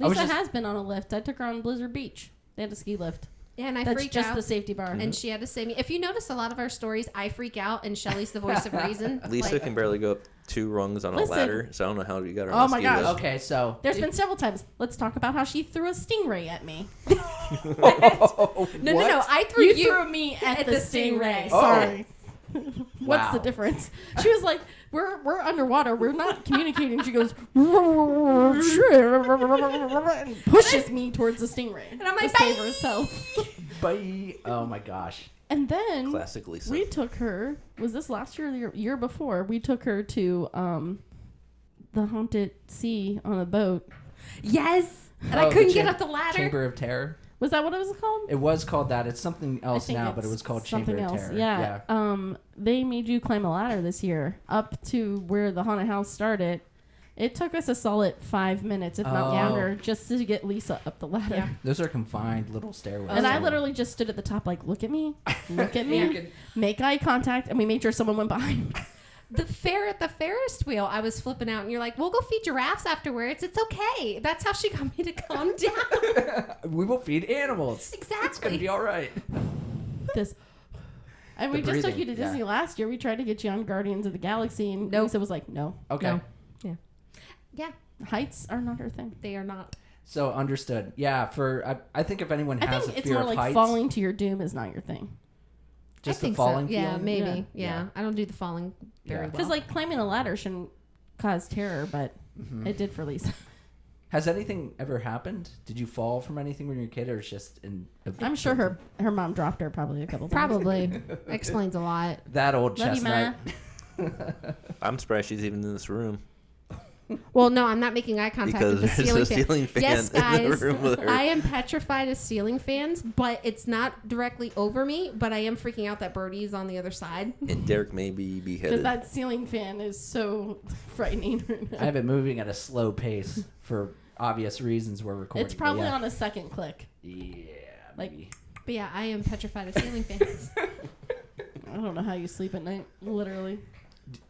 I was Lisa just- has been on a lift. I took her on Blizzard Beach. They had a ski lift. Yeah, and I That's freaked just out. the safety bar. And she had to say me. If you notice a lot of our stories, I freak out, and Shelly's the voice of reason. Lisa Like, can barely go up 2 rungs on a Listen. ladder, so I don't know how you got her Oh on a my ski gosh. lift. Okay. So. There's been several times. Let's talk about how she threw a stingray at me. No. I threw You you. threw me at the stingray. stingray. Sorry. What's Wow. the difference? She was like, we're underwater. We're not communicating. She goes and pushes me towards the stingray. And I'm like, to save herself. Bye. Oh my gosh. And then Classic Lisa. we took her. Was this last year or the year before? We took her to the haunted sea on a boat. Yes. And I couldn't get up the ladder. Chamber of Terror. Was that what it was called? It was called that. It's something else now, but it was called Chamber of Terror. Yeah. They made you climb a ladder this year up to where the haunted house started. It took us a solid 5 minutes, if not longer, just to get Lisa up the ladder. Yeah. Those are confined little stairways. And I literally just stood at the top like, look at me, make eye contact, and we made sure someone went behind. The Ferris wheel, I was flipping out, and you're like, we'll go feed giraffes afterwards. It's okay. That's how she got me to calm down. We will feed animals. Exactly. It's going to be all right. And we just took you to Disney last year. We tried to get you on Guardians of the Galaxy, and Lisa was like, no. Okay. No. Yeah. Heights are not her thing. They are not. So understood. Yeah, I think if anyone has a it's fear more of like heights, falling to your doom is not your thing. just I the think falling so. Yeah, feeling? maybe. Yeah. Yeah. I don't do the falling very well. Because like climbing a ladder shouldn't cause terror, but it did for Lisa. Has anything ever happened? Did you fall from anything when you were a kid, or it's just in? I'm sure her mom dropped her probably a couple times. Probably. Explains a lot. That old Love you, chestnut. I'm surprised she's even in this room. Well, no, I'm not making eye contact Because with the there's ceiling a ceiling fan. fan Yes, in the guys, room with her. I am petrified of ceiling fans, but it's not directly over me. But I am freaking out that Birdie's on the other side. And Derek may be Because beheaded. that ceiling fan is so frightening right now. I have it moving at a slow pace for obvious reasons. We're recording. It's probably but on a second click. Yeah, Like- maybe. But yeah, I am petrified of ceiling fans. I don't know how you sleep at night, literally.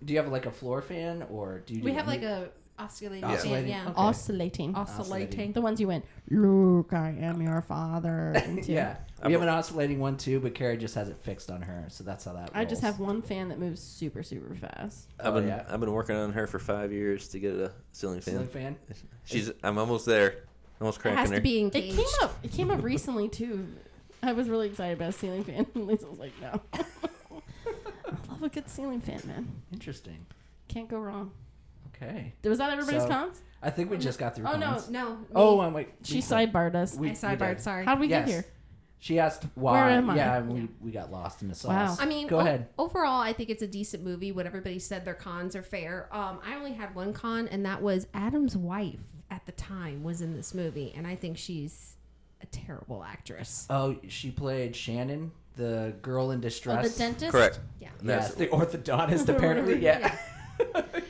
Do you have like a floor fan, or do you? We have like a oscillating fan. Oscillating? Yeah. Okay. Oscillating. Oscillating. The ones you went, Luke, I am your father. into. Yeah, we have an oscillating one too, but Carrie just has it fixed on her, so that's how that. I just rolls. have one fan that moves super, super fast. I've been working on her for 5 years to get a ceiling fan. ceiling fan. I'm almost there. Almost It cracking has her. to be It engaged. came up recently too. I was really excited about a ceiling fan. And Lisa was like, no. I love a good ceiling fan, man. Interesting. Can't go wrong. Okay. Was that everybody's So- cons? I think we just got through. Oh, no. comments. No. Oh, I'm like. She sidebarred us. We I sidebarred. did. Sorry. How did we Yes. get here? She asked why. Where am I? Yeah, and we got lost in the sauce. Wow. I mean, go ahead. Overall, I think it's a decent movie. What everybody said, their cons are fair. I only had one con, and that was Adam's wife at the time was in this movie, and I think she's a terrible actress. Oh, she played Shannon, the girl in distress. Oh, the dentist? Correct. Yeah. Yes, the orthodontist apparently. Yeah.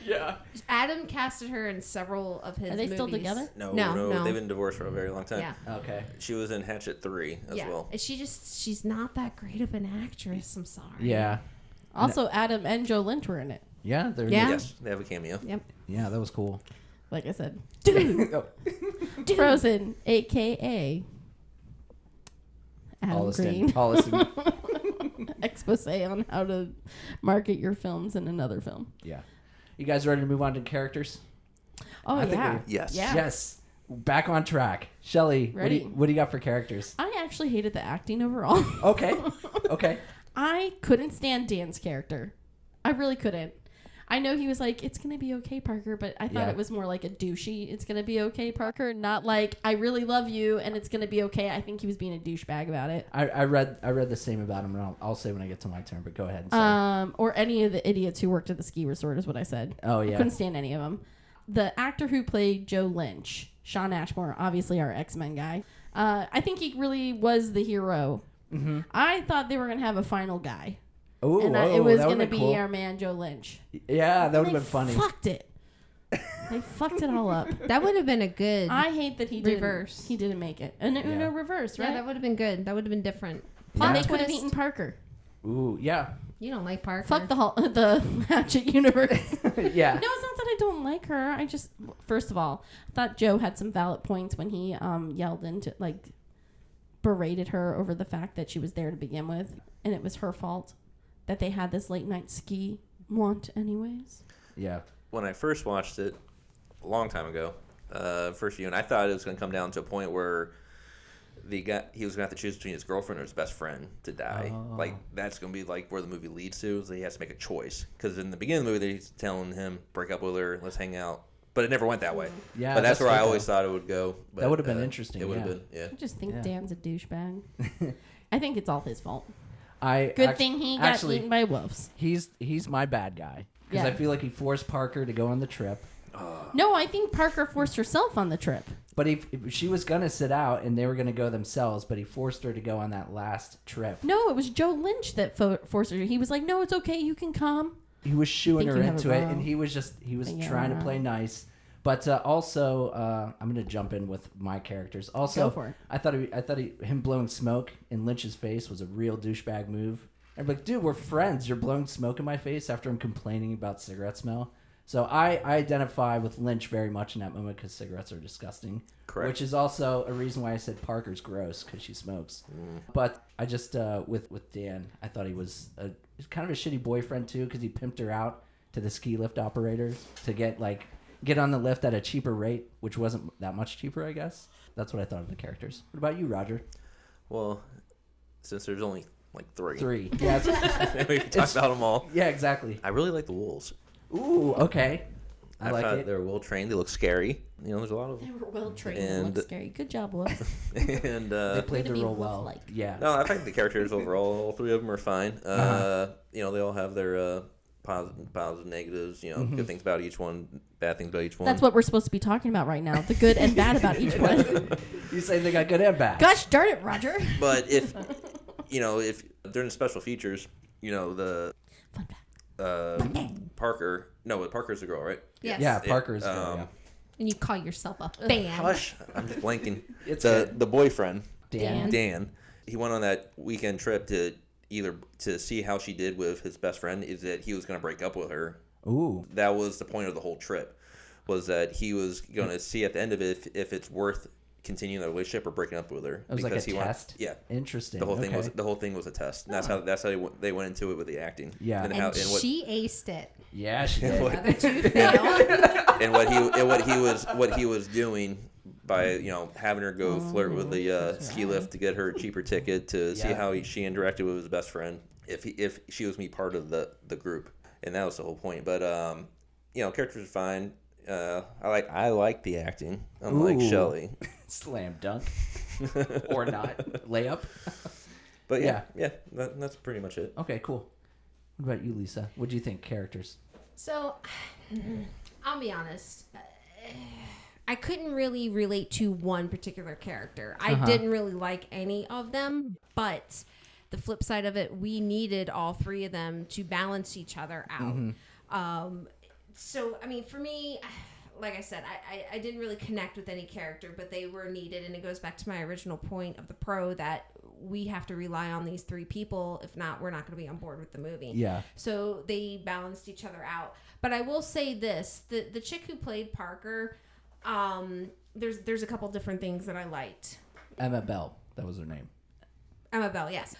Yeah. Adam casted her in several of his Are they movies. still together? No. They've been divorced for a very long time. Yeah. Okay. She was in Hatchet 3 as well. And she's not that great of an actress. I'm sorry. Yeah. Also, Adam and Joe Lynch were in it. Yeah. They're Yeah. Yes, they have a cameo. Yep. Yeah, that was cool. Like I said. Oh, Frozen, a.k.a. Adam Green. Holliston. Expose on how to market your films in another film. Yeah. You guys ready to move on to characters? Oh, I think yeah. Yes. Yeah. Yes. Back on track. Shelly, Ready. what do you got for characters? I actually hated the acting overall. Okay. Okay. I couldn't stand Dan's character. I really couldn't. I know he was like, it's going to be okay, Parker, but I thought Yeah. it was more like a douchey, it's going to be okay, Parker, not like, I really love you and it's going to be okay. I think he was being a douchebag about it. I read the same about him, and I'll say when I get to my turn, but go ahead and say. Or any of the idiots who worked at the ski resort is what I said. Oh, I yeah. couldn't stand any of them. The actor who played Joe Lynch, Sean Ashmore, obviously our X-Men guy, I think he really was the hero. Mm-hmm. I thought they were going to have a final guy. Ooh, And it was going to be our man Joe Lynch. Yeah, that would They have been funny. Fucked it. They fucked it all up. That would have been a good. I hate that he Reverse. He didn't make it. And Yeah. no reverse, right? Yeah, that would have been good. That would have been different. Plot Plot they could have twist. eaten Parker. Ooh, yeah. You don't like Parker. Fuck the Hatchet universe. Yeah. No, it's not that I don't like her. I just, first of all, I thought Joe had some valid points when he yelled into, like, berated her over the fact that she was there to begin with, and it was her fault that they had this late night ski want anyways. Yeah. When I first watched it a long time ago, first viewing, I thought it was going to come down to a point where he was gonna have to choose between his girlfriend or his best friend to die. Oh. Like that's gonna be like where the movie leads to. So he has to make a choice. Because in the beginning of the movie, he's telling him break up with her, let's hang out. But it never went that way. Yeah, but that's where good, I always thought it would go. But, that would have been interesting. It would have been, yeah. I just think Yeah. Dan's a douchebag. I think it's all his fault. Good thing he got eaten by wolves. He's my bad guy because I feel like he forced Parker to go on the trip. No, I think Parker forced herself on the trip. But if she was gonna sit out and they were gonna go themselves, but he forced her to go on that last trip. No, it was Joe Lynch that forced her. He was like, "No, it's okay, you can come." He was shooing her into it, and he was Thinking trying to around. play nice. But also, I'm gonna jump in with my characters. Also, Go for it. I thought him blowing smoke in Lynch's face was a real douchebag move. I'm like, dude, we're friends. You're blowing smoke in my face after I'm complaining about cigarette smell. So I identify with Lynch very much in that moment because cigarettes are disgusting. Correct. Which is also a reason why I said Parker's gross because she smokes. But I just with Dan, I thought he was kind of a shitty boyfriend too because he pimped her out to the ski lift operators to get on the lift at a cheaper rate, which wasn't that much cheaper, I guess. That's what I thought of the characters. What about you, Roger? Well, since there's only like three. Yeah, we can talk about them all. yeah, exactly. I really like the wolves. Ooh, okay. I like thought it. they're well trained. They look scary. You know, there's a lot of They them. were well trained And- and looked scary. Good job, Wolf. And They played Way to the be role well. wolf-like. Yeah. no, I think the characters overall, all three of them are fine. You know, they all have their positive, negatives. You know, good things about each one, bad things about each one. That's what we're supposed to be talking about right now. The good and bad about each one. You say they got good and bad. Gosh darn it, Roger. But if if during the special features, you know the Fun fact. Parker. No, Parker's the girl, right? Yes. Yeah, Parker's good, yeah. And you call yourself a fan. Hush! I'm just blanking. It's the good. the boyfriend, Dan. Dan. He went on that weekend trip to see how she did with his best friend. Is that he was going to break up with her. Ooh. That was the point of the whole trip. Was that he was going to see at the end of it if it's worth continuing the relationship or breaking up with her. It was like a he test? Yeah. Interesting. The whole thing okay. was a test. And that's how they went into it with the acting. Yeah. And, And how, and what she aced it. Yeah, she did. The other two failed. and what he was doing by having her go flirt with the ski lift to get her a cheaper ticket to see Yeah. how she interacted with his best friend if she was part of the group, and that was the whole point. But characters are fine. I like the acting, unlike Ooh. Shelley. Slam dunk. Or not. Layup. But yeah, that's pretty much it. Okay, cool. What about you, Lisa? What do you think, characters? So, I'll be honest. I couldn't really relate to one particular character. I didn't really like any of them, but the flip side of it, we needed all three of them to balance each other out. So, I mean, for me, like I said, I didn't really connect with any character, but they were needed. And it goes back to my original point of the pro that we have to rely on these three people. If not, we're not going to be on board with the movie. Yeah. So they balanced each other out. But I will say this, the chick who played Parker, there's a couple different things that I liked. Emma Bell. That was her name. Emma Bell, yes.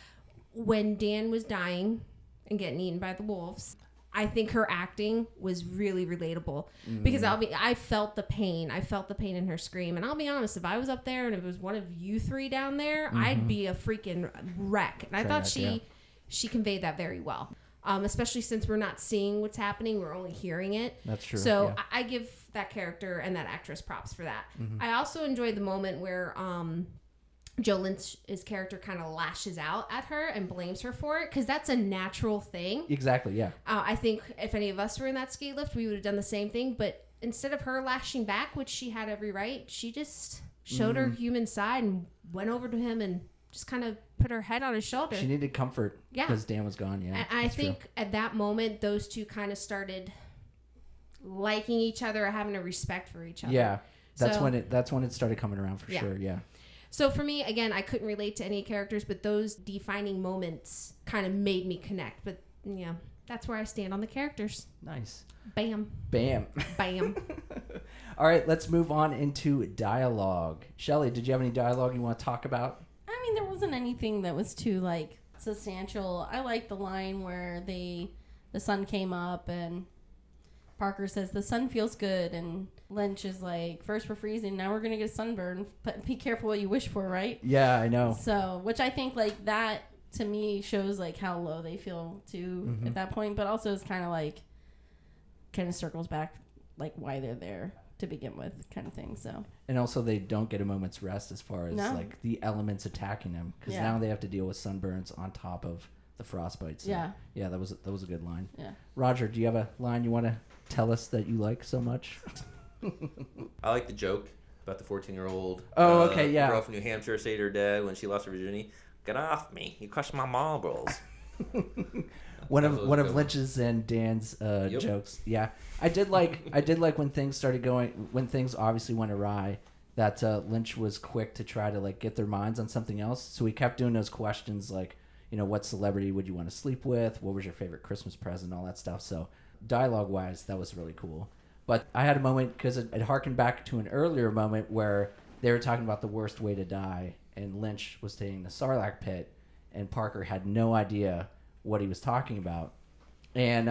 When Dan was dying and getting eaten by the wolves, I think her acting was really relatable because I felt the pain. I felt the pain in her scream. And I'll be honest, if I was up there and it was one of you three down there, I'd be a freaking wreck. And I thought she conveyed that very well. Especially since we're not seeing what's happening, we're only hearing it. That's true. So yeah. I give that character and that actress props for that. I also enjoyed the moment where Joe Lynch's character kind of lashes out at her and blames her for it because that's a natural thing. Exactly, yeah. I think if any of us were in that ski lift, we would have done the same thing. But instead of her lashing back, which she had every right, she just showed her human side and went over to him and just kind of put her head on his shoulder. She needed comfort because Dan was gone, yeah. And I think at that moment, those two kind of started liking each other or having a respect for each other. Yeah, that's So- when it started coming around for sure, yeah. So for me, again, I couldn't relate to any characters, but those defining moments kind of made me connect. But yeah, that's where I stand on the characters. Nice. Bam. Bam. Bam. All right, let's move on into dialogue. Shelley, did you have any dialogue you want to talk about? I mean, there wasn't anything that was too substantial. I like the line where the sun came up and Parker says the sun feels good, and Lynch is like, first we're freezing, now we're gonna get a sunburn. But be careful what you wish for, right? Yeah, I know. So, which I think like that to me shows like how low they feel too at that point, but also it's kind of circles back like why they're there to begin with, kind of thing. So, and also they don't get a moment's rest as far as like the elements attacking them, because now they have to deal with sunburns on top of the frostbite. So, yeah, that was a good line. Yeah, Roger, do you have a line you want to tell us that you like so much? I like the joke about the 14-year-old girl from New Hampshire say to her dad when she lost her virginity, "Get off me! You crushed my marbles." one of Lynch's and Dan's jokes. Yeah, I did like when things obviously went awry, that Lynch was quick to try to like get their minds on something else. So he kept doing those questions like, what celebrity would you want to sleep with? What was your favorite Christmas present? All that stuff. So dialogue-wise, that was really cool. But I had a moment, because it harkened back to an earlier moment where they were talking about the worst way to die, and Lynch was taking the Sarlacc pit, and Parker had no idea what he was talking about. And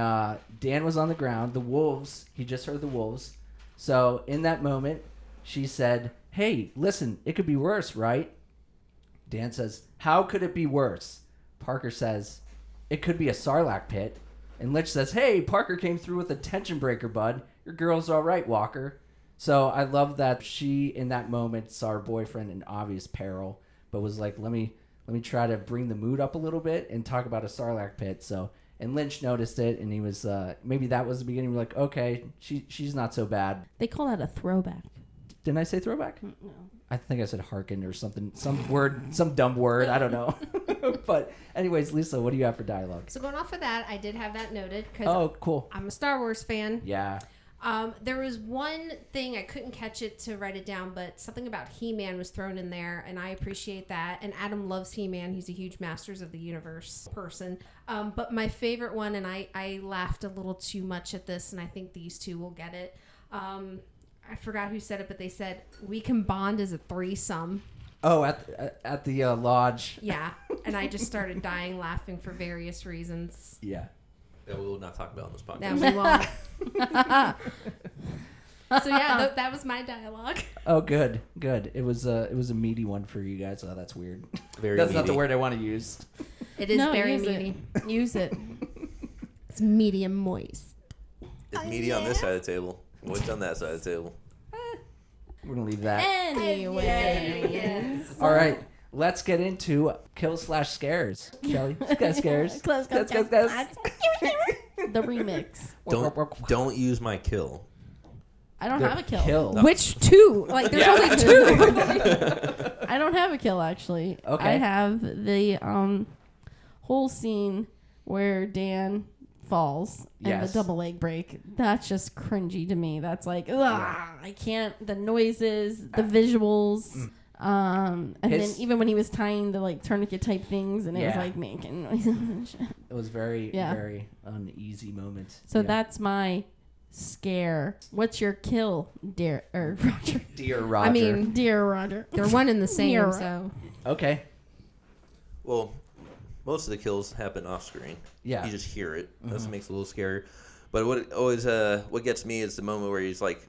Dan was on the ground. The wolves, he just heard the wolves. So in that moment, she said, "Hey, listen, it could be worse, right?" Dan says, "How could it be worse?" Parker says, "It could be a Sarlacc pit." And Lynch says, "Hey, Parker came through with a tension breaker, bud. Your girl's all right, Walker." So I love that she, in that moment, saw her boyfriend in obvious peril, but was like, let me try to bring the mood up a little bit and talk about a Sarlacc pit. So, and Lynch noticed it, and he was, maybe that was the beginning. We're like, okay, she's not so bad. They call that a throwback. Didn't I say throwback? No. I think I said hearken or something, some dumb word. I don't know. But anyways, Lisa, what do you have for dialogue? So going off of that, I did have that noted because cool. I'm a Star Wars fan. Yeah. There was one thing, I couldn't catch it to write it down, but something about He-Man was thrown in there, and I appreciate that. And Adam loves He-Man. He's a huge Masters of the Universe person. But my favorite one, and I laughed a little too much at this, and I think these two will get it. I forgot who said it, but they said, "We can bond as a threesome." Oh, at the lodge. Yeah, and I just started dying laughing for various reasons. Yeah. That we will not talk about on this podcast. No, we won't. So yeah, that was my dialogue. Oh, good. It was a meaty one for you guys. Oh, that's weird. Very that's meaty. not the word I want to use. It is very meaty. Use it. It's medium moist. It's meaty on this side of the table. Moist on that side of the table. We're gonna leave that. Anyway. All right. Let's get into kills/scares. Kelly, scares. Close. The remix. Don't use my kill. I don't have a kill. No. Which two? Like, there's only two. I don't have a kill, actually. Okay. I have the whole scene where Dan falls and the double leg break. That's just cringy to me. That's like, I can't. The noises, the visuals. And then even when he was tying the like tourniquet type things, and it was like making noises and shit. It was very uneasy moment. So that's my scare. What's your kill, dear Roger? Dear Roger. I mean, dear Roger. They're one and the same. So okay. Well, most of the kills happen off screen. Yeah, you just hear it. That's what makes it a little scary. But what gets me is the moment where he's like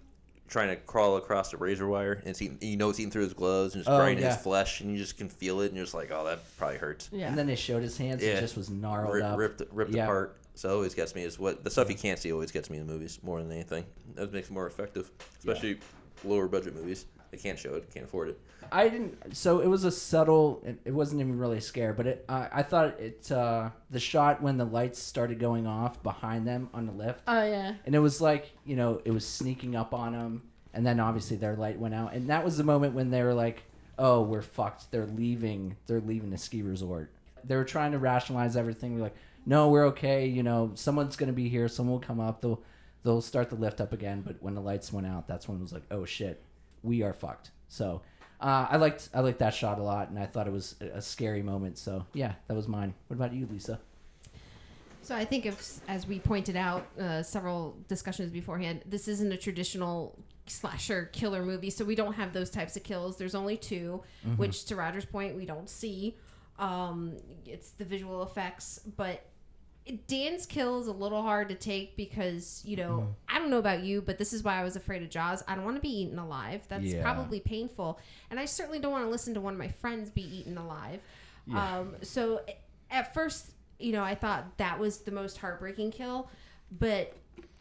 trying to crawl across the razor wire, and it's eating through his gloves and just grinding his flesh, and you just can feel it, and you're just like, oh, that probably hurts. Yeah. And then they showed his hands, and it just was gnarled up. Ripped apart. So it always gets me is what the stuff you can't see always gets me in the movies more than anything. That makes it more effective, especially lower budget movies. They can't show it, can't afford it. I didn't. So it was a subtle. It wasn't even really a scare, but I thought the shot when the lights started going off behind them on the lift. Oh yeah. And it was like it was sneaking up on them, and then obviously their light went out, and that was the moment when they were like, "Oh, we're fucked. They're leaving. They're leaving the ski resort." They were trying to rationalize everything. We're like, "No, we're okay. Someone's gonna be here. Someone will come up. They'll start the lift up again." But when the lights went out, that's when it was like, "Oh shit, we are fucked." So. I liked that shot a lot, and I thought it was a scary moment. So yeah, that was mine. What about you, Lisa? So I think as we pointed out several discussions beforehand, this isn't a traditional slasher killer movie, so we don't have those types of kills. There's only two, which to Roger's point we don't see. It's the visual effects, but Dan's kill is a little hard to take because, I don't know about you, but this is why I was afraid of Jaws. I don't want to be eaten alive. That's probably painful. And I certainly don't want to listen to one of my friends be eaten alive. Yeah. So at first, I thought that was the most heartbreaking kill. But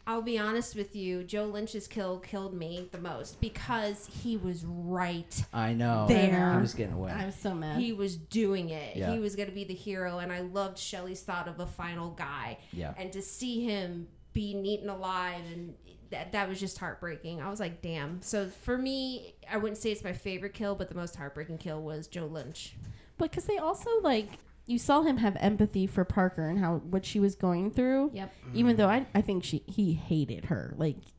I'll be honest with you, Joe Lynch's kill killed me the most because he was right. I know. There. He was getting away. I was so mad. He was doing it. Yeah. He was going to be the hero, and I loved Shelley's thought of a final guy. Yeah. And to see him being eaten alive, and that was just heartbreaking. I was like, damn. So for me, I wouldn't say it's my favorite kill, but the most heartbreaking kill was Joe Lynch. But because they also, you saw him have empathy for Parker and what she was going through. Yep. Even though I think he hated her,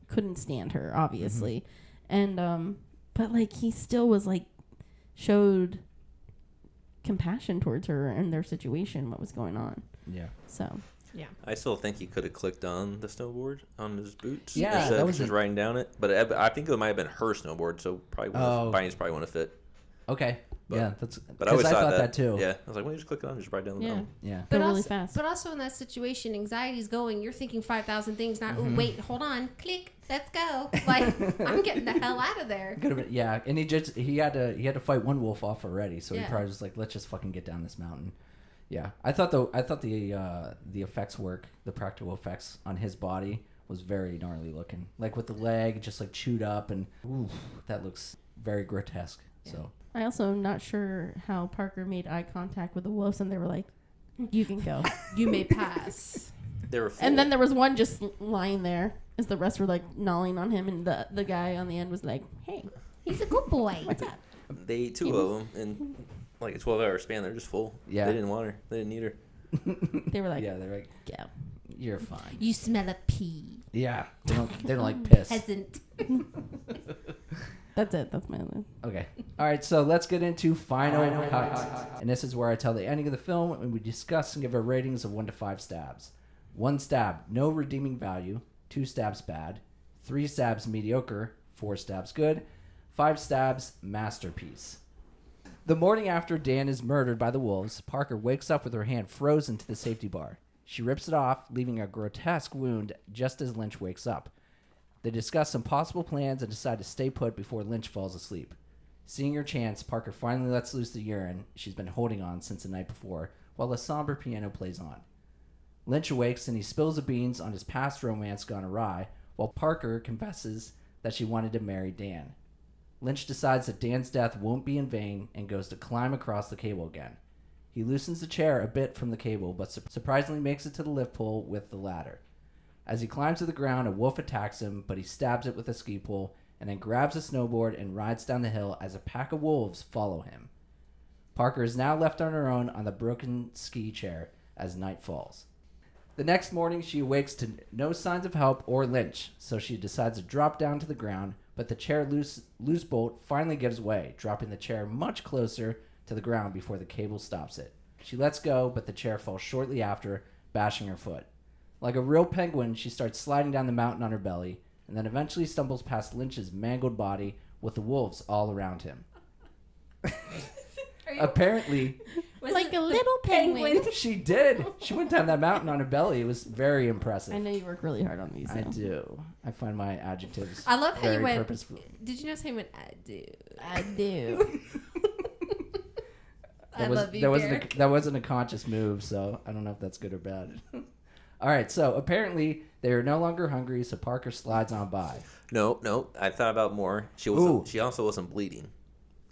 couldn't stand her, obviously. And but he still was showed compassion towards her and their situation, what was going on. Yeah. So. Yeah. I still think he could have clicked on the snowboard on his boots. Yeah, that was riding down it. But I think it might have been her snowboard, so Bindings probably wouldn't have fit. Okay. But, that's. But I always thought that too. Yeah, I was like, "Why don't you just click it on, just ride down the mountain?" Yeah. But But really also, fast. But also in that situation, anxiety's going. You're thinking 5,000 things. Not wait, hold on, click, let's go. I'm getting the hell out of there. Could have been, yeah. And he had to fight one wolf off already, so he Yeah. probably was like, let's just fucking get down this mountain. Yeah, I thought the effects work, the practical effects on his body was very gnarly looking, with the leg just chewed up, and that looks very grotesque. Yeah. So. I also am not sure how Parker made eye contact with the wolves, and they were like, "You can go. You may pass." They were full. And then there was one just lying there as the rest were gnawing on him, and the guy on the end was like, "Hey, He's a good boy. what's up?" They ate two of them in a 12-hour span. They're just full. Yeah. They didn't want her. They didn't need her. They were like, Yeah, they're like, "Yeah." you're fine. You smell a pee. Yeah, they don't like piss. Peasant. That's it. That's my list. Okay. All right, so let's get into Final Cut. And this is where I tell the ending of the film and we discuss and give our ratings of 1 to 5 stabs. 1 stab, no redeeming value. 2 stabs, bad. 3 stabs, mediocre. 4 stabs, good. 5 stabs, masterpiece. The morning after Dan is murdered by the wolves, Parker wakes up with her hand frozen to the safety bar. She rips it off, leaving a grotesque wound just as Lynch wakes up. They discuss some possible plans and decide to stay put before Lynch falls asleep. Seeing her chance, Parker finally lets loose the urine she's been holding on since the night before, while a somber piano plays on. Lynch awakes and he spills the beans on his past romance gone awry, while Parker confesses that she wanted to marry Dan. Lynch decides that Dan's death won't be in vain and goes to climb across the cable again. He loosens the chair a bit from the cable, but surprisingly makes it to the lift pole with the ladder. As he climbs to the ground, a wolf attacks him, but he stabs it with a ski pole and then grabs a snowboard and rides down the hill as a pack of wolves follow him. Parker is now left on her own on the broken ski chair as night falls. The next morning, she awakes to no signs of help or Lynch, so she decides to drop down to the ground, but the chair loose bolt finally gives way, dropping the chair much closer to the ground before the cable stops it. She lets go, but the chair falls shortly after, bashing her foot. Like a real penguin, she starts sliding down the mountain on her belly, and then eventually stumbles past Lynch's mangled body with the wolves all around him. Apparently, like a little penguin. She did. She went down that mountain on her belly. It was very impressive. I know you work really hard on these. I do. I find my adjectives I love how very you went. purposeful. Did you notice how you went? I do. I do. Love you, Derek. That wasn't a conscious move, so I don't know if that's good or bad. All right, so apparently they are no longer hungry, so Parker slides on by. No, I thought about more. She also wasn't bleeding.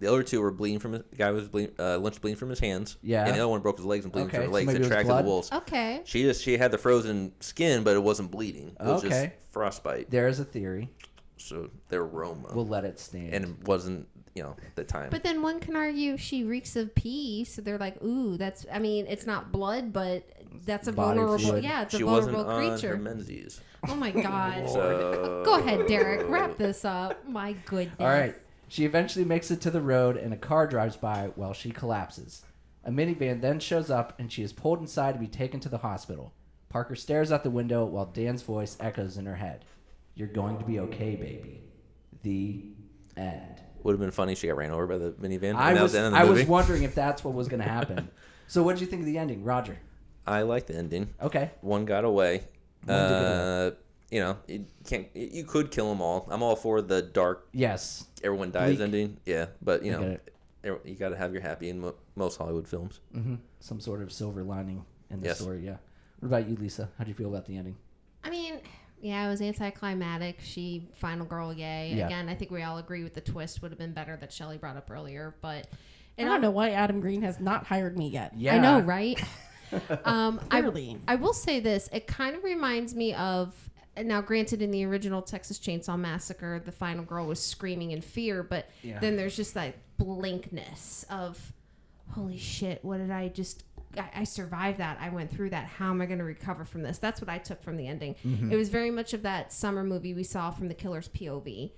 The other two were bleeding from the guy was bleeding. Lynch bleeding from his hands. Yeah. And the other one broke his legs and bleeding from Okay, his so legs. maybe it was Attracted blood? the wolves. Okay. She had the frozen skin, but it wasn't bleeding. It was just frostbite. There is a theory. So their aroma. We'll let it stand. And it wasn't, the time. But then one can argue she reeks of pee, so they're like, ooh, it's not blood, but that's a Body vulnerable, fluid. it's a she vulnerable wasn't creature. on her Menzies. Oh my God. So... Go ahead, Derek. Wrap this up. My goodness. All right. She eventually makes it to the road, and a car drives by while she collapses. A minivan then shows up, and she is pulled inside to be taken to the hospital. Parker stares out the window while Dan's voice echoes in her head. You're going to be okay, baby. The end. Would have been funny if she got ran over by the minivan. I was the end of the movie. was wondering if that's what was going to happen. So what did you think of the ending, Roger? I like the ending. Okay. One got away. One did get away. You know, you could kill them all. I'm all for the dark. Yes. Everyone dies Bleak. ending. Yeah, but you I know, get you got to have your happy in most Hollywood films. Mm-hmm. Some sort of silver lining in the Yes. story. Yeah. What about you, Lisa? How do you feel about the ending? I mean, yeah, it was anticlimactic. She, final girl, yay. Yeah. Again, I think we all agree with the twist would have been better that Shelley brought up earlier. But I don't know why Adam Green has not hired me yet. Yeah. I know, right? Clearly. I will say this. It kind of reminds me of, now granted, in the original Texas Chainsaw Massacre, the final girl was screaming in fear, but then there's just that blankness of, holy shit, what did I just... I survived that. I went through that. How am I going to recover from this? That's what I took from the ending. Mm-hmm. It was very much of that summer movie we saw from the killer's POV.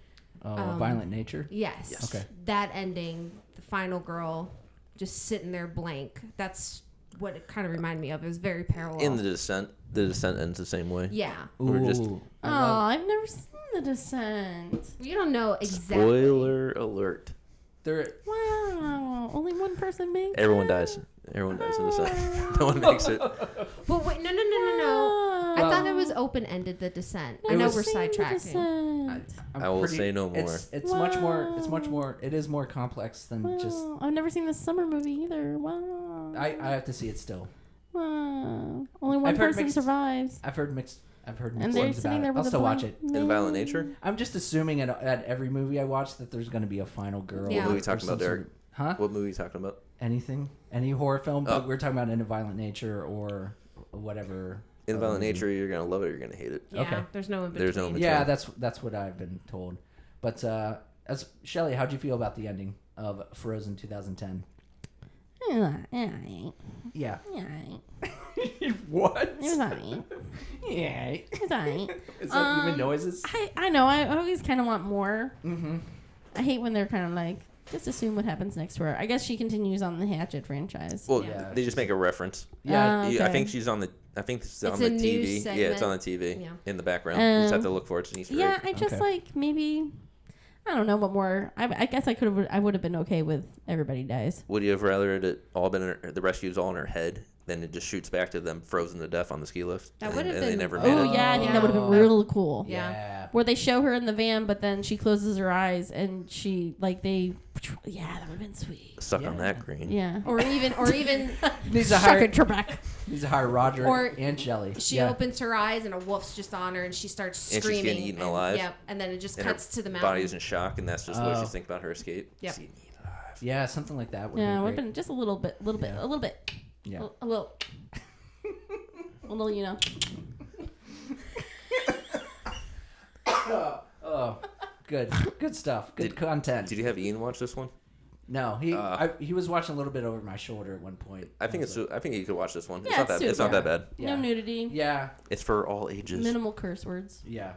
Violent Nature? Yes. Okay. That ending, the final girl just sitting there blank. That's what it kind of reminded me of. It was very parallel. In The Descent ends the same way. Yeah. Ooh. I've never seen The Descent. You don't know exactly. Spoiler alert. Wow. Only one person makes Everyone dies. Everyone dies in Descent. No one makes it. Well, wait, no. I thought it was open-ended, The Descent. I know we're sidetracking. I will say no more. It's much more. It is more complex than just. I've never seen this summer movie either. Wow. I have to see it still. Wow. Only one person survives. I've heard mixed And things they're about sitting it. there with I'll a still watch it. In Violent Nature? I'm just assuming at every movie I watch that there's going to be a final girl. Yeah. What movie are you or talking some about, Derek? Huh? What movie are you talking about? Anything? Any horror film? But we're talking about In a Violent Nature or whatever. In Violent Nature, you're going to love it or you're going to hate it. Yeah, Okay. there's no in between. There's no in between. Yeah, that's what I've been told. But as Shelley, how'd you feel about the ending of Frozen 2010? Yeah. What? It was alright. Yeah. It was alright. Is that even noises? I know. I always kind of want more. Mm-hmm. I hate when they're kind of like, just assume what happens next to her. I guess she continues on the Hatchet franchise. Well, Yeah. they just make a reference. Yeah. Okay. I think she's on the. I think it's on It's the a news TV. segment. Yeah, it's on the TV in the background. You just have to look for it. It's an Easter Yeah, egg. I just Okay. like maybe. I don't know what more. I guess I would have been okay with everybody dies. Would you have rather it all been the rescue's all in her head? Then it just shoots back to them frozen to death on the ski lift. That and would have and they been- never made Oh it. yeah, I think Yeah. that would have been real cool. Yeah. Where they show her in the van, but then she closes her eyes and she that would have been sweet. Stuck on that green. Yeah. Or even Needs to Suck hire. it, Trebek. Needs to hire Roger Or and Shelley. she opens her eyes and a wolf's just on her and she starts And she's screaming. getting eaten alive. Yep. And then it just And cuts her to the mountain. body's in shock, and that's just what she's thinking about her escape. Yep. She's getting eaten alive. Yeah, something like that would Yeah, be would have great. been just a little bit. Yeah. A little. A little, you know. Oh, good stuff. Good content. Did you have Ian watch this one? No, he was watching a little bit over my shoulder at one point. I think you could watch this one. Yeah, It's not that bad. Yeah. No nudity. Yeah, It's for all ages. Minimal curse words. yeah.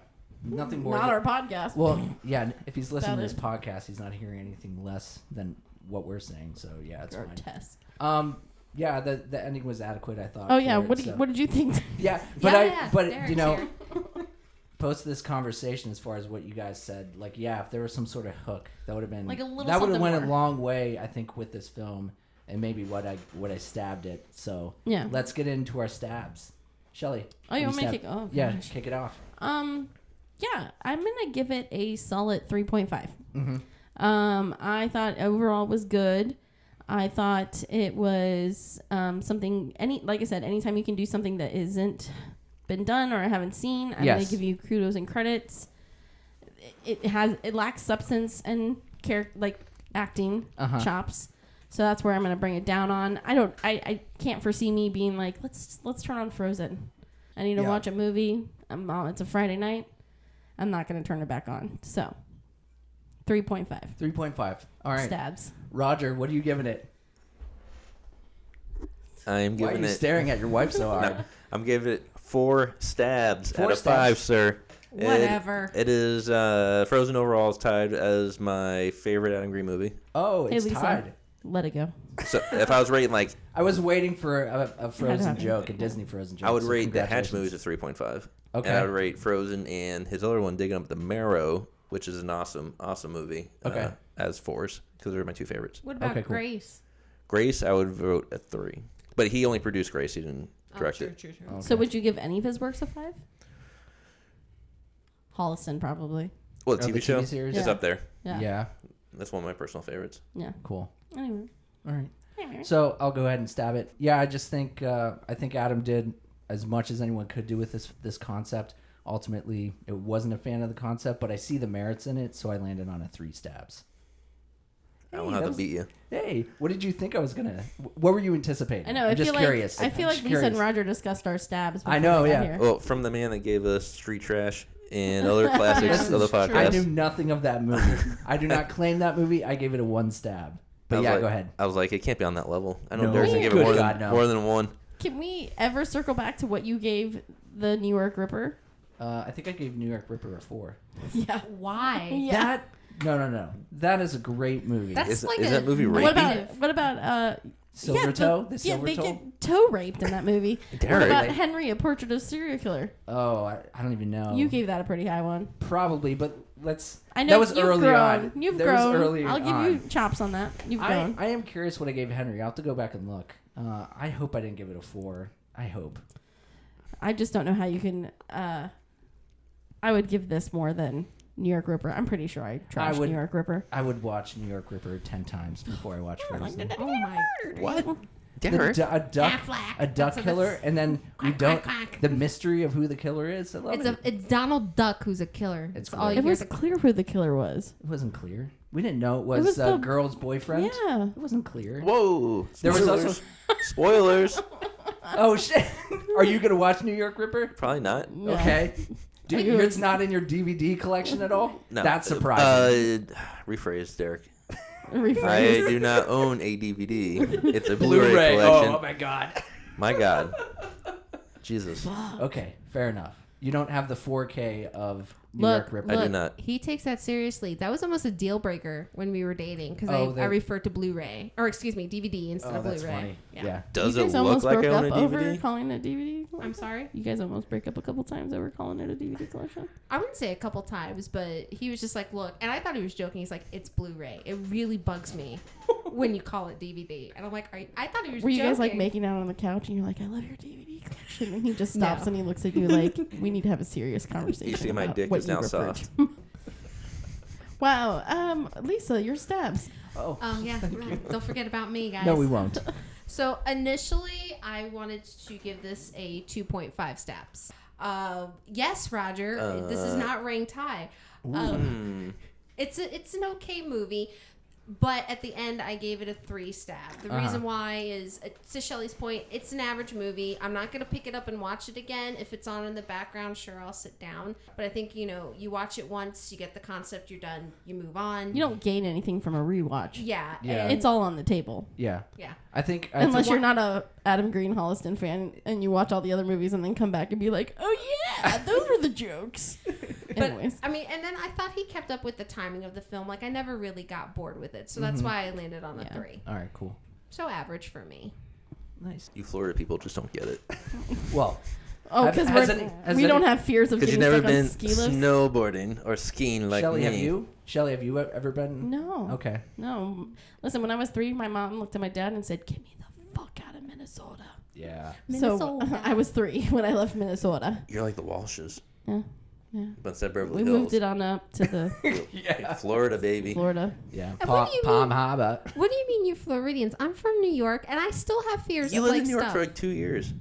Nothing more. Not our podcast. Well, yeah. If he's listening to About this podcast, he's not hearing anything less than what we're saying. So yeah, it's fine. grotesque. Yeah, the ending was adequate. I thought. Oh yeah, for it, what did you think? Yeah, but Yeah, but Derek's you know, here. post this conversation as far as what you guys said, like yeah, if there was some sort of hook, that would have been Like a little that would have something went a more. long way, I think, with this film, and maybe what I stabbed it. So Yeah. let's get into our stabs. Shelley. Oh, you what want me to stab- kick? Oh, yeah, gosh. kick it off. Yeah, I'm gonna give it a solid 3.5. Mm-hmm. I thought overall was good. I thought it was something. Like I said, anytime you can do something that isn't been done or I haven't seen, I'm gonna give you kudos and credits. It lacks substance and acting chops. So that's where I'm gonna bring it down on. I can't foresee me being like, let's turn on Frozen. I need to watch a movie. It's a Friday night. I'm not gonna turn it back on. So 3.5. 3.5. All right. Stabs. Roger, what are you giving it? I am Why are giving you it. staring at your wife so hard? No, I'm giving it 4 stabs 4 out of stabs. 5, sir. Whatever. It is Frozen overall is tied as my favorite Adam Green movie. Oh, Hey, it's Lisa. tied. Let it go. So if I was rating I was waiting for a Frozen happen. joke, a Disney Frozen joke. I would so rate the Hatch congratulations. movies at 3.5. Okay. And I would rate Frozen and his other one, Digging Up the Marrow, which is an awesome movie. Okay. As 4s, because they're my 2 favorites. What about Okay, cool. Grace? Grace, I would vote a 3. But he only produced Grace. He didn't directed. True. Okay. So would you give any of his works a 5? Holliston, probably. Well, Oh, TV the show TV series? is Yeah. up there. Yeah. That's one of my personal favorites. Yeah. Cool. Anyway. All right. So I'll go ahead and stab it. Yeah, I just think Adam did as much as anyone could do with this concept. Ultimately, it wasn't a fan of the concept, but I see the merits in it, so I landed on a 3 stabs. I don't have to beat you. Hey, what did you think I was gonna? What were you anticipating? I know. I'm just curious. I feel like just Lisa and curious. Roger discussed our stabs. I know, before we got yeah. here. Well, from the man that gave us Street Trash and other classics This of the is true. I podcast. knew nothing of that movie. I do not claim that movie. I gave it a 1 stab. But yeah, go ahead. I was like, it can't be on that level. I know No. Derek gave it Good more God, than no. more than 1. Can we ever circle back to what you gave the New York Ripper? I think I gave New York Ripper a 4. Yeah. Why? Yeah. No. That is a great movie. That's Is like that movie rapey? What about Silver Toe? The Silver they Toe? get toe raped in that movie. Derek. What about Henry, A Portrait of a Serial Killer? Oh, I don't even know. You gave that a pretty high one. Probably, but let's. I know that was you've early grown. on. You've That grown. Was early I'll give on. you chops on that. You've grown. I am curious what I gave Henry. I'll have to go back and look. I hope I didn't give it a 4. I hope. I just don't know how you can. I would give this more than New York Ripper. I'm pretty sure I trashed New York Ripper. I would watch New York Ripper 10 times before I watch Ferguson. Oh my. What? Derek? A duck killer, and then we don't. quack. The mystery of who the killer is. I love it. It's Donald Duck who's a killer. It's That's all you It hear. was clear who the killer was. It wasn't clear. We didn't know it was, was the girl's boyfriend. Yeah. It wasn't clear. Whoa. There was Spoilers. also. Spoilers. Oh shit! Are you gonna watch New York Ripper? Probably not. Yeah. Okay. Dude, You- it's not in your DVD collection at all? No. That's surprising. Rephrase, Derek. Rephrase. I do not own a DVD. It's a Blu-ray collection. Oh my god. My God. Jesus. Okay, fair enough. You don't have the 4K of New Look, York Ripper. I do look, not. he takes that seriously. That was almost a deal breaker when we were dating because I referred to Blu-ray or excuse me DVD instead Oh, of that's Blu-ray. funny. Yeah. Yeah. Does you it guys look almost like broke I own a up over DVD? calling it a DVD? I'm sorry. You guys almost break up a couple times over calling it a DVD collection. I wouldn't say a couple times, but he was just like, "Look," and I thought he was joking. He's like, "It's Blu-ray. It really bugs me when you call it DVD." And I'm like, I thought he was. Were you guys like joking. making out on the couch and you're like, I love your DVD collection? And he just stops No. and he looks at you like, we need to have a serious conversation. You see my about dick what is you now referred soft. to." Wow. Lisa, your stabs. Oh. Yeah. Don't forget about me, guys. No, we won't. So initially, I wanted to give this a 2.5 stabs. Yes, Roger, this is not ranked high. It's an okay movie, but at the end, I gave it a 3 stab. The reason why is, to Shelly's point, it's an average movie. I'm not gonna pick it up and watch it again. If it's on in the background, sure, I'll sit down. But I think you watch it once, you get the concept, you're done, you move on. You don't gain anything from a rewatch. Yeah. Yeah. And, It's all on the table. Yeah. yeah. I think. Unless you're not a Adam Green Holliston fan and you watch all the other movies and then come back and be like, oh yeah, those were the jokes. But Anyways. I mean, and then I thought he kept up with the timing of the film. Like I never really got bored with it, so that's why I landed on a 3. All right, cool. So average for me. Nice. You Florida people just don't get it. Well, Oh, because we don't have fears of Because getting you've never stuck been on ski lifts. snowboarding or skiing like Shelly, me. have you ever been? No. Okay. No. Listen, when I was 3, my mom looked at my dad and said, get me the fuck out of Minnesota. Yeah. So Minnesota. I was 3 when I left Minnesota. You're like the Walshes. Yeah. Yeah. But instead of Beverly We Hills. moved it on up to the Yeah. Florida, baby. Florida. Yeah. And what do you Palm mean- Harbor. What do you mean, you Floridians? I'm from New York, and I still have fears You of lived like in New York stuff. for like 2 years.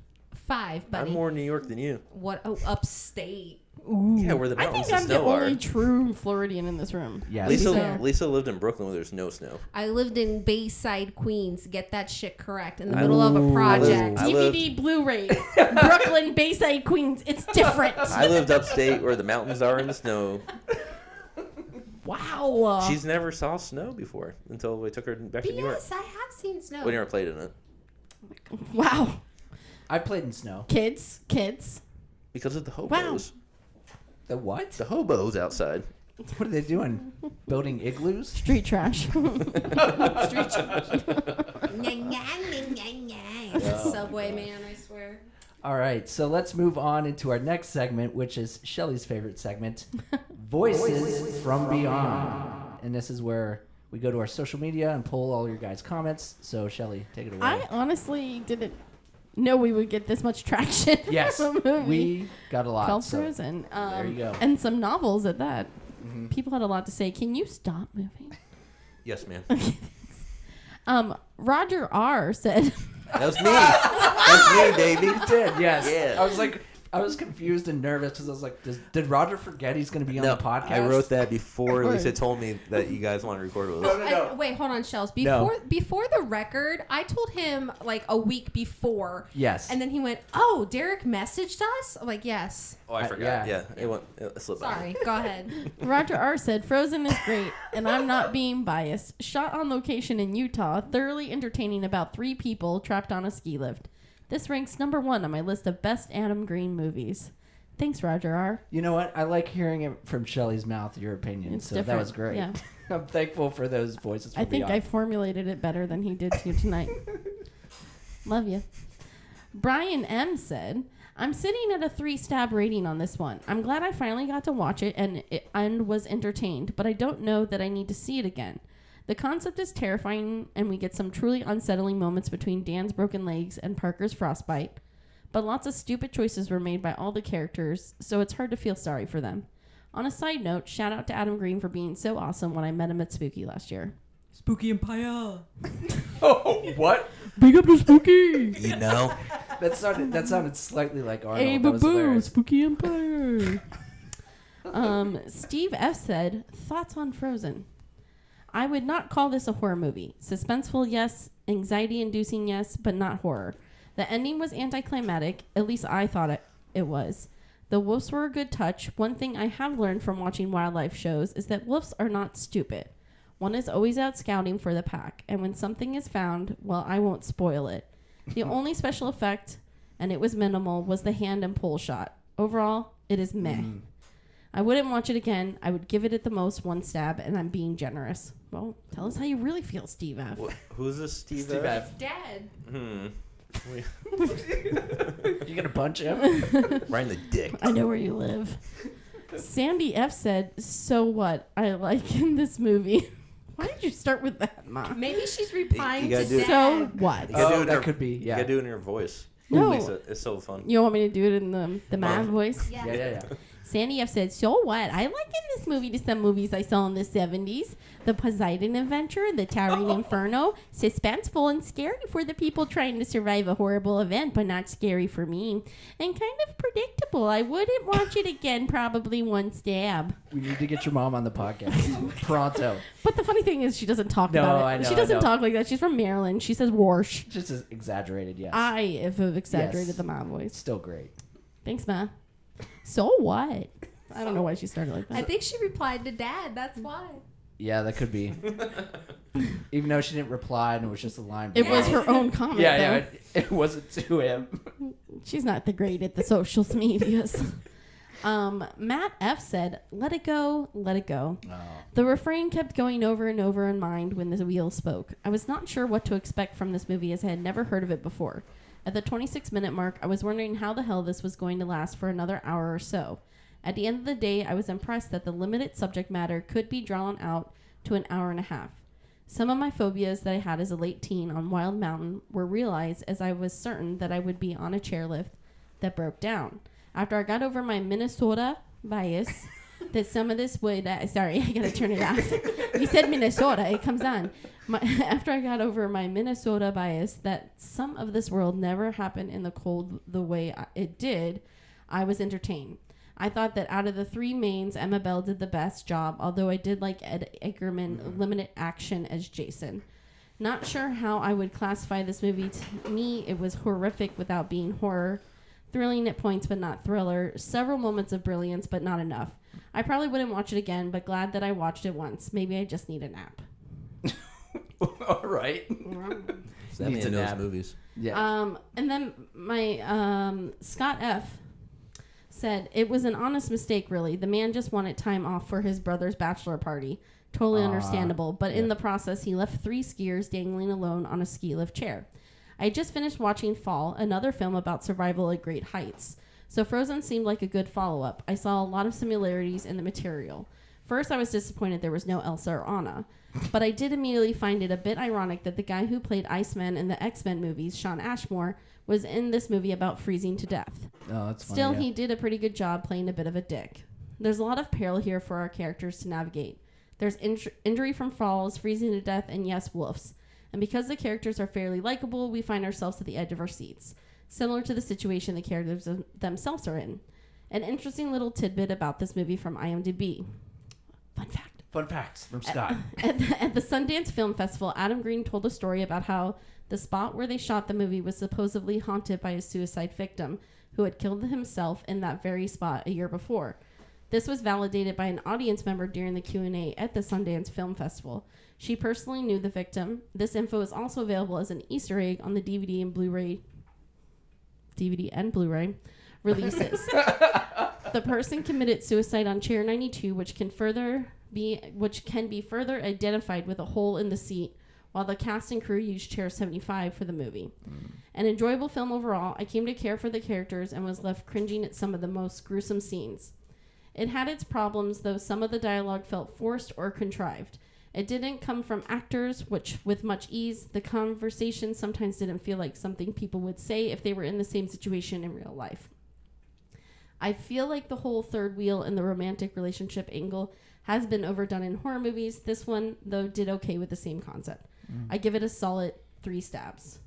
5, buddy. I'm more New York than you. What? Oh, upstate. Ooh. Yeah, where the I mountains think and I'm the snow only are. true Floridian in this room. Yeah. Let's be Lisa, fair. Lisa lived in Brooklyn where there's no snow. I lived in Bayside, Queens. Get that shit correct. In the middle of a project. I lived- DVD Blu-ray. Brooklyn, Bayside, Queens. It's different. I lived upstate where the mountains are in the snow. Wow. She's never saw snow before until we took her back to New York. Yes, I have seen snow. We never played in it Wow. I played in snow. Kids. because of the hobos. The what? The hobos outside. What are they doing? Building igloos? Street trash. Subway man, I swear. All right, so let's move on into our next segment, which is Shelly's favorite segment, Voices from Beyond. And this is where we go to our social media and pull all your guys' comments. So, Shelly, take it away. I honestly didn't know we would get this much traction. Yes, from a movie we got a lot. called So Frozen. there you go. And some novels at that. Mm-hmm. People had a lot to say. Can you stop moving? Yes, ma'am. Roger R. said... That was me. That's me, Davey. You did, yes. Yeah. I was confused and nervous because I was like, did Roger forget he's going to be on the podcast? I wrote that before Lisa told me that you guys want to record with us. No. Wait, hold on, Shells. No. Before the record, I told him like a week before. Yes. And then he went, "Oh, Derek messaged us." I'm like, "Yes." Oh, I forgot. yeah. It slipped by. Sorry. Go ahead. Roger R. said, Frozen is great, and I'm not being biased. Shot on location in Utah, thoroughly entertaining about 3 people trapped on a ski lift. This ranks number 1 on my list of best Adam Green movies. Thanks, Roger R. You know what? I like hearing it from Shelley's mouth, your opinion. It's so different. that was great. Yeah. I'm thankful for those voices. I think I formulated it better than he did to you tonight. Love you. Brian M. said, I'm sitting at a 3-stab rating on this one. I'm glad I finally got to watch it and was entertained, but I don't know that I need to see it again. The concept is terrifying, and we get some truly unsettling moments between Dan's broken legs and Parker's frostbite, but lots of stupid choices were made by all the characters, so it's hard to feel sorry for them. On a side note, shout out to Adam Green for being so awesome when I met him at Spooky last year. Spooky Empire. Oh, what? Big up to Spooky! You know? That sounded slightly like Arnold. Hey, That was boo, hilarious. Spooky Empire. Steve F. said, thoughts on Frozen? I would not call this a horror movie. Suspenseful, yes. Anxiety-inducing, yes, but not horror. The ending was anticlimactic. At least I thought it was. The wolves were a good touch. One thing I have learned from watching wildlife shows is that wolves are not stupid. One is always out scouting for the pack, and when something is found, well, I won't spoil it. The only special effect, and it was minimal, was the hand and pull shot. Overall, it is meh. I wouldn't watch it again. I would give it at the most 1 stab, and I'm being generous. Well, tell us how you really feel, Steve F. Who's this Steve Steve F? F. Dad. You gonna punch him? Right in the dick. I know where you live. Sandy F said, so what? I like in this movie. Why did you start with that, Mom? Maybe she's replying gotta to do it. Dad. So what? You gotta do it in that her- could be. You Yeah. gotta do it in your voice. No. Lisa, it's so fun. You want me to do it in the man voice? Yeah. Yeah. Sandy F said, so what? I like in this movie to some movies I saw in the 70s. The Poseidon Adventure, The Towering Inferno. Suspenseful and scary for the people trying to survive a horrible event, but not scary for me. And kind of predictable. I wouldn't watch it again, probably 1 stab. We need to get your mom on the podcast. Pronto. But the funny thing is she doesn't talk No, about it. I know, She I doesn't know. talk like that. She's from Maryland. She says warsh. Just as exaggerated, yes. I have exaggerated Yes. the Ma voice. Still great. Thanks, Ma. So what? I don't know why she started like I that. think she replied to Dad. That's why. Yeah, that could be. Even though she didn't reply and it was just a line. It was her own comment. Yeah, though. it wasn't to him. She's not the great at the social medias. Matt F said, let it go, let it go. Oh. The refrain kept going over and over in mind when the wheel spoke. I was not sure what to expect from this movie as I had never heard of it before. At the 26-minute mark, I was wondering how the hell this was going to last for another hour or so. At the end of the day, I was impressed that the limited subject matter could be drawn out to an hour and a half. Some of my phobias that I had as a late teen on Wild Mountain were realized as I was certain that I would be on a chairlift that broke down. After I got over my Minnesota bias, that some of this would... sorry, I gotta turn it off. You said Minnesota, it comes on. After I got over my Minnesota bias that some of this world never happened in the cold the way it did, I was entertained. I thought that out of the 3 mains, Emma Bell did the best job, although I did like Ed Egerman limited action as Jason. Not sure how I would classify this movie. To me, it was horrific without being horror. Thrilling at points, but not thriller. Several moments of brilliance, but not enough. I probably wouldn't watch it again, but glad that I watched it once. Maybe I just need a nap. All right. That Needs a man knows nap. movies. Yeah. And then my Scott F said, it was an honest mistake, really. The man just wanted time off for his brother's bachelor party. Totally understandable. But in the process, he left 3 skiers dangling alone on a ski lift chair. I had just finished watching Fall, another film about survival at great heights. So Frozen seemed like a good follow-up. I saw a lot of similarities in the material. First, I was disappointed there was no Elsa or Anna, but I did immediately find it a bit ironic that the guy who played Iceman in the X-Men movies, Shawn Ashmore, was in this movie about freezing to death. Oh, that's funny. Still, yeah. he did a pretty good job playing a bit of a dick. There's a lot of peril here for our characters to navigate. There's injury from falls, freezing to death, and yes, wolves. And because the characters are fairly likable, we find ourselves at the edge of our seats, similar to the situation the characters themselves are in. An interesting little tidbit about this movie from IMDb. Fun fact. Fun facts from Scott. At the Sundance Film Festival, Adam Green told a story about how the spot where they shot the movie was supposedly haunted by a suicide victim who had killed himself in that very spot a year before. This was validated by an audience member during the Q&A at the Sundance Film Festival. She personally knew the victim. This info is also available as an Easter egg on the DVD and Blu-ray releases. The person committed suicide on chair 92, which can be further identified with a hole in the seat, while the cast and crew used chair 75 for the movie. An enjoyable film overall. I came to care for the characters and was left cringing at some of the most gruesome scenes. It had its problems, though some of the dialogue felt forced or contrived. It didn't come from actors, which with much ease, the conversation sometimes didn't feel like something people would say if they were in the same situation in real life. I feel like the whole third wheel and the romantic relationship angle has been overdone in horror movies. This one, though, did okay with the same concept. I give it a solid 3 stabs.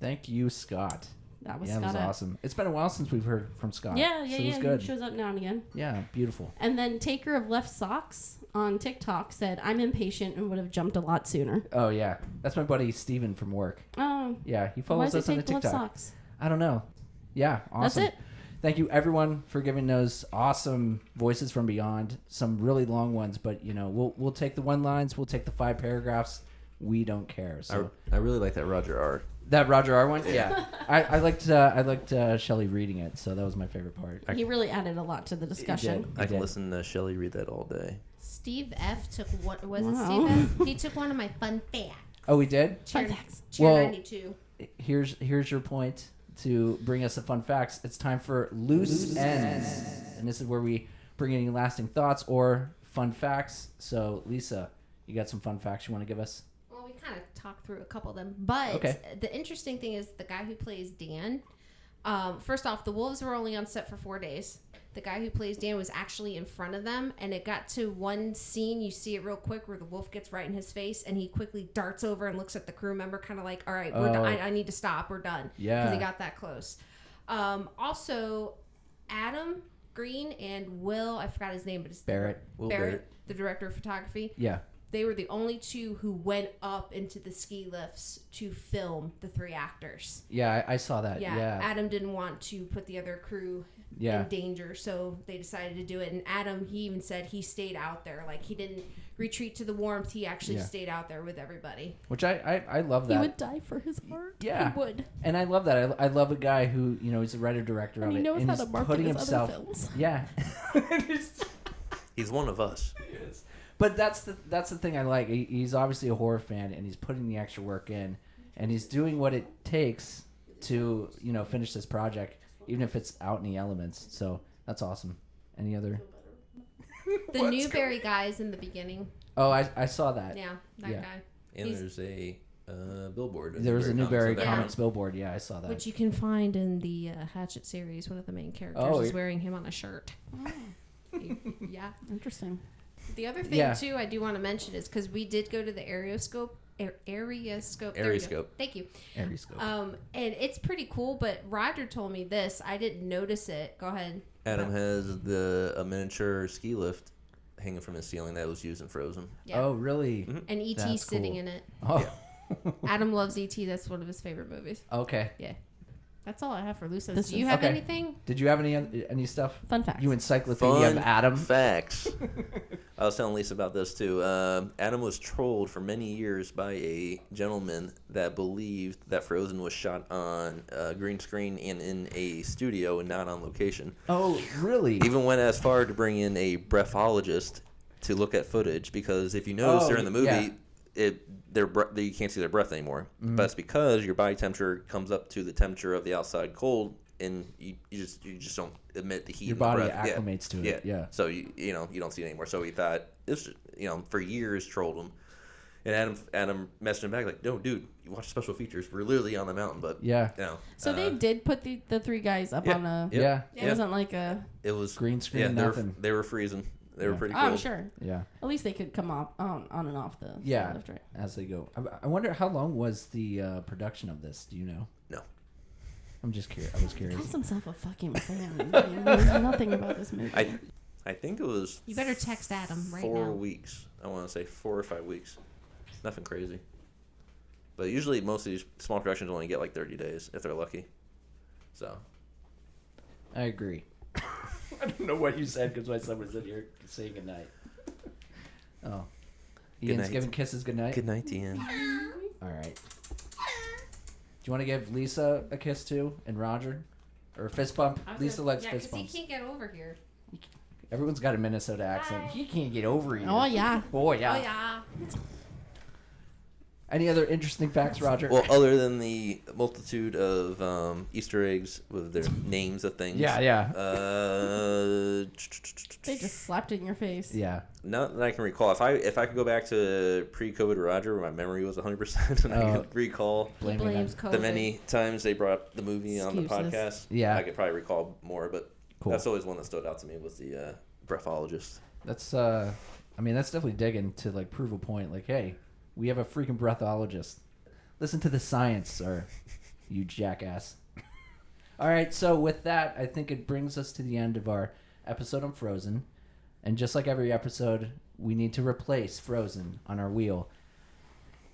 Thank you, Scott. That was Scott. Scott. That was awesome. It's been a while since we've heard from Scott. Yeah. So it was good. He shows up now and again. Yeah, beautiful. And then Taker of Left Socks on TikTok said, I'm impatient and would have jumped a lot sooner. Oh, yeah. That's my buddy Steven from work. Oh. Yeah, he Why follows does us on it the take TikTok. Left Socks? I don't know. Yeah, awesome. That's it. Thank you, everyone, for giving those awesome voices from beyond. Some really long ones, but, you know, we'll take the 1 lines. We'll take the 5 paragraphs. We don't care. So I really like that Roger R. That Roger R one? Yeah. I liked Shelley reading it, so that was my favorite part. He really added a lot to the discussion. I can listen to Shelley read that all day. Steve F took what was Wow. it? Steve F. He took one of my fun facts. Oh, we did? Fun facts. Chair Well, 92. Here's your point to bring us the fun facts. It's time for Loose Ends. And this is where we bring any lasting thoughts or fun facts. So, Lisa, you got some fun facts you want to give us? Well, we kind of talked through a couple of them, but Okay. The interesting thing is the guy who plays Dan. First off, the wolves were only on set for 4 days. The guy who plays Dan was actually in front of them, and it got to one scene, you see it real quick, where the wolf gets right in his face, and he quickly darts over and looks at the crew member, kind of like, all right, we're done. I need to stop, we're done. Yeah. Because he got that close. Also, Adam Green and Will, I forgot his name, but it's Barrett. Will Barrett, Barrett. the director of photography. Yeah. They were the only 2 who went up into the ski lifts to film the 3 actors. Yeah, I saw that. Yeah. Adam didn't want to put the other crew Yeah. in danger, so they decided to do it. And Adam, he even said he stayed out there. Like, he didn't retreat to the warmth. He actually stayed out there with everybody. Which I love that. He would die for his art. Yeah. He would. And I love that. I love a guy who, you know, he's a writer-director And of he it. knows and how he's to market putting his himself. other films. Yeah. He's one of us. But that's the thing I like. He's obviously a horror fan, and he's putting the extra work in, and he's doing what it takes to, you know, finish this project, even if it's out in the elements. So that's awesome. Any other? The Newberry guys in the beginning. Oh, I saw that. Yeah, that Yeah. guy. And He's- there's a billboard. There was a Newberry Comics. Comics billboard. Yeah, I saw that. Which you can find in the Hatchet series. One of the main characters Oh, is wearing him on a shirt. Yeah. Interesting. The other thing, Yeah. too, I do want to mention is because we did go to the Arioscope. Arioscope. There we go. Arioscope. Thank you. Aries-scope. And it's pretty cool, but Roger told me this. I didn't notice it. Go ahead. Adam has a miniature ski lift hanging from his ceiling that was used in Frozen. Yeah. Oh, really? Mm-hmm. And E.T. That's sitting cool. in it. Oh, Adam loves E.T. That's one of his favorite movies. okay. Yeah. That's all I have for Lucis. This Do you is- have Okay. anything? Did you have any stuff? Fun facts. You encyclopedia of Adam. Facts. I was telling Lisa about this too. Adam was trolled for many years by a gentleman that believed that Frozen was shot on a green screen and in a studio and not on location. Oh, really? Even went as far to bring in a breathologist to look at footage because if you notice during the movie, yeah. you can't see their breath anymore. But it's because your body temperature comes up to the temperature of the outside cold and you just don't emit the heat. Your in body the breath. acclimates to it. Yeah. So you don't see it anymore. So we thought this, for years trolled him, and Adam messaged him back like, no, dude, you watch special features. We're literally on the mountain, but yeah. So they did put the three guys up on a. Yeah. It wasn't like a. It was green screen. Yeah, nothing. they were freezing. They were pretty cool. Oh, sure. Yeah. At least they could come off on and off the lift, right? As they go. I wonder how long was the production of this? Do you know? No. I'm just curious. I was He curious. calls himself a fucking fan. He knows nothing about this movie. I think it was. You better text Adam right 4 now. weeks. I want to say 4 or 5 weeks. Nothing crazy. But usually most of these small productions only get like 30 days if they're lucky. So. I agree. I don't know what you said because my son was in here saying goodnight. Oh. Ian's night. giving kisses goodnight? Good night, Ian. All right. Do you want to give Lisa a kiss too? And Roger? Or a fist bump? Lisa likes fist bumps. he can't get over here. Everyone's got a Minnesota accent. Hi. He can't get over you. Oh yeah. Oh, yeah. Oh, yeah. Any other interesting facts, Roger? Well, other than the multitude of Easter eggs with their names of things. Yeah. They just slapped it in your face. Yeah. Not that I can recall. If I could go back to pre-COVID Roger, where my memory was 100%, and I could recall Blaming Blames that. COVID. the many times they brought up the movie on the Excuses. podcast, Yeah. I could probably recall more. But Cool. that's always one that stood out to me was the breathologist. That's, that's definitely digging to, like, prove a point. Like, hey, we have a freaking breathologist. Listen to the science, sir. You jackass. All right, so with that, I think it brings us to the end of our episode on Frozen. And just like every episode, we need to replace Frozen on our wheel.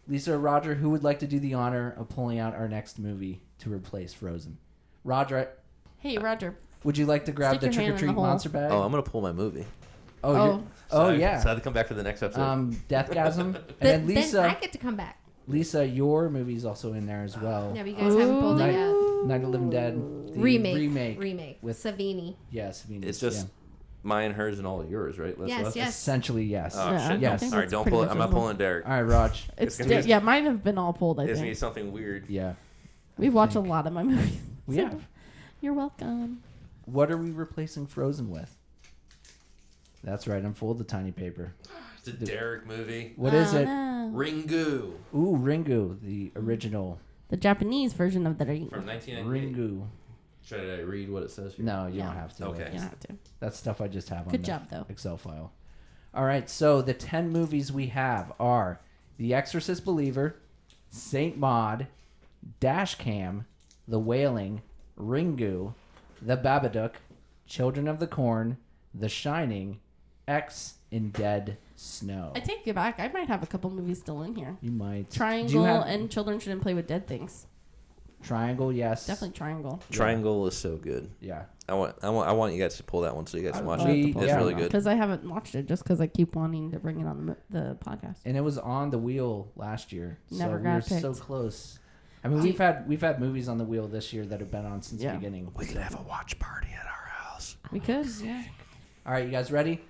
Lisa or Roger, who would like to do the honor of pulling out our next movie to replace Frozen? Roger, Hey Roger. would you like to grab Stick the your Trick or hand in Treat the hole. monster bag? Oh, I'm gonna pull my movie. Yeah. So I have to come back for the next episode. Deathgasm. And then Lisa, Then I get to come back. Lisa, your movie's also in there as well. Yeah, but you guys haven't pulled it yet. Night of the Living Dead. The Remake. with Savini. Yes, I mean, It's just mine, hers, and all of yours, right? Yes, yes. essentially yes. Oh, Yeah, shit. I Yes. think All right, that's don't pretty pull it. much I'm not as well. pulling Derek. All right, Raj. It's gonna be- yeah, mine have been all pulled. I It's gonna be think something weird. Yeah. we've watched a lot of my movies. We So, have. You're welcome. What are we replacing Frozen with? That's right. Unfold the tiny paper. It's a Derek movie. What is it? No. Ringu Ooh, Ringu, the original The Japanese version of the ring. from 1998. Ringu. Should I read what it says here? No, you Yeah. don't have to. Okay. You don't have to. That's stuff I just have on Good the job, though. Excel file. All right, so the 10 movies we have are The Exorcist Believer, Saint Maud, Dashcam, The Wailing, Ringu, The Babadook, Children of the Corn, The Shining, X, and Dead Snow. I take it back. I might have a couple movies still in here. You might. Do you Triangle have and Children Shouldn't Play with Dead Things. Triangle, yes. Definitely Triangle. Triangle is so good. Yeah. I want you guys to pull that one so you guys can watch I'll have to it. pull It's that really one good. Because I haven't watched it just because I keep wanting to bring it on the podcast. And it was on the wheel last year. Never so got we were picked. so close. I mean, we've had movies on the wheel this year that have been on since the beginning. We could have a watch party at our house. We could, yeah. All right, you guys ready?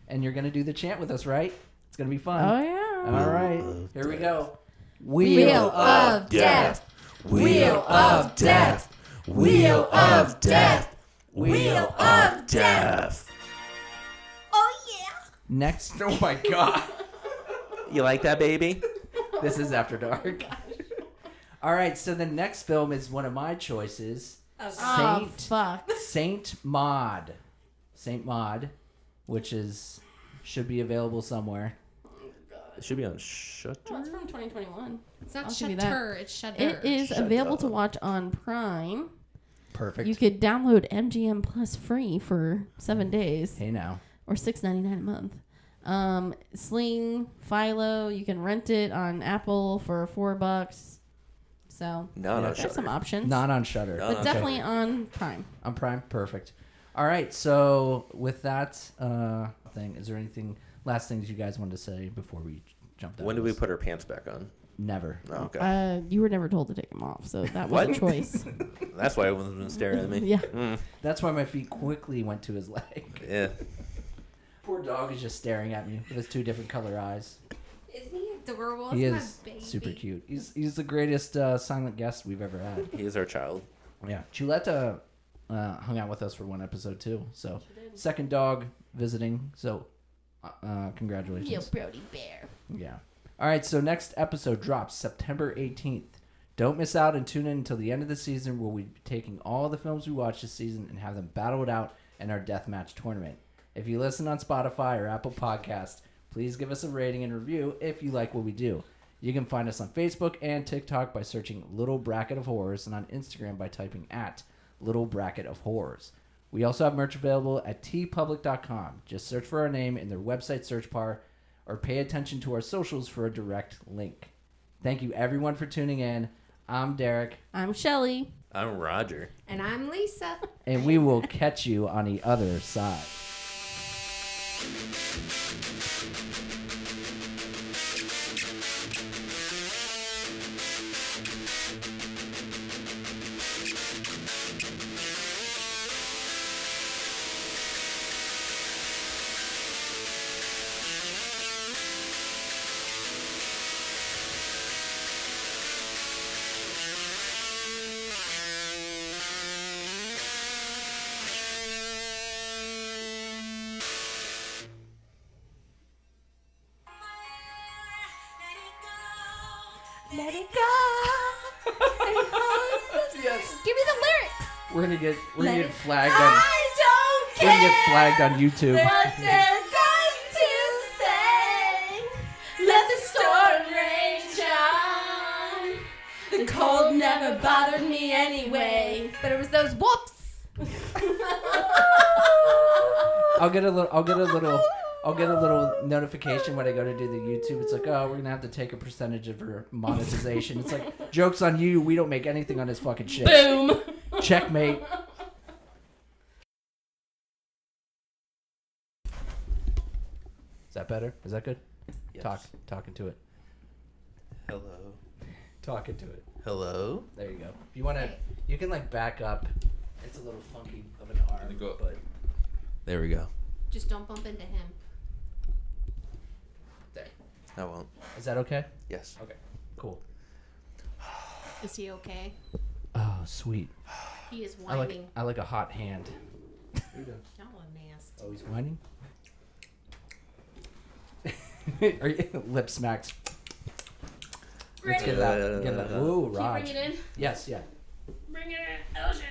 And you're gonna do the chant with us, right? It's gonna be fun. Oh, yeah. All right, here we go. Wheel of Death. Wheel of Death. Wheel of Death. Wheel of Death. Oh, yeah. Next. Oh my God. You like that, baby? This is After Dark. All right, so the next film is one of my choices. Oh, fuck. Saint Maud. Saint Maud, which should be available somewhere. It should be on Shutter. Well, it's from 2021. It's not I'll give you that. Shutter. It's Shudder. It is Shut available up. to watch on Prime. Perfect. You could download MGM Plus free for 7 days Hey now. or $6.99 a month. Sling, Philo, you can rent it on Apple for $4. So No, no, there's Shutter. some options. Not on Shutter. No, but no, definitely Shutter. on Prime. On Prime. Perfect. All right. So with that thing, is there anything last things you guys wanted to say before we jump down? When did we put our pants back on? Never. Oh, okay. You were never told to take them off, so that was What? a choice. That's why everyone's been staring at me. Yeah. Mm, That's why my feet quickly went to his leg. yeah. Poor dog is just staring at me with his two different color eyes. Isn't he adorable? He It's is my baby. super cute. He's the greatest silent guest we've ever had. He is our child. Yeah. Chuleta hung out with us for one episode too. So second dog visiting. So congratulations. Yo, Brody Bear. Yeah. All right. So next episode drops September 18th. Don't miss out and tune in until the end of the season where we'll be taking all the films we watched this season and have them battle it out in our deathmatch tournament. If you listen on Spotify or Apple Podcasts, please give us a rating and review if you like what we do. You can find us on Facebook and TikTok by searching Little Bracket of Horrors and on Instagram by typing at Little Bracket of Horrors. We also have merch available at tpublic.com. Just search for our name in their website search bar or pay attention to our socials for a direct link. Thank you everyone for tuning in. I'm Derek. I'm Shelly. I'm Roger. And I'm Lisa. And we will catch you on the other side. Let it go. Yes. Give me the lyrics. We're gonna get flagged on. I don't We're gonna get flagged on YouTube. what they're going to say. Let the storm rage on. The cold never bothered me anyway. But it was those whoops. I'll get a little notification when I go to do the YouTube. It's like, oh, we're gonna have to take a percentage of her monetization. It's like, joke's on you. We don't make anything on this fucking shit. Boom. Checkmate. Is that better? Is that good? Yes. Talking to it. Hello. Talking to it. Hello. There you go. If you wanna, you can like back up. It's a little funky of an arm, Go. but There we go. Just don't bump into him. there. I won't. Is that okay? Yes. Okay. Cool. Is he okay? Oh, sweet. He is I whining. like a hot hand. Y'all are nasty. Oh, he's whining? Are you lip smacks? Let's get it out. Get it out. Ooh, Raj. Bring it in. Yes, yeah. Bring it in. Oh shit.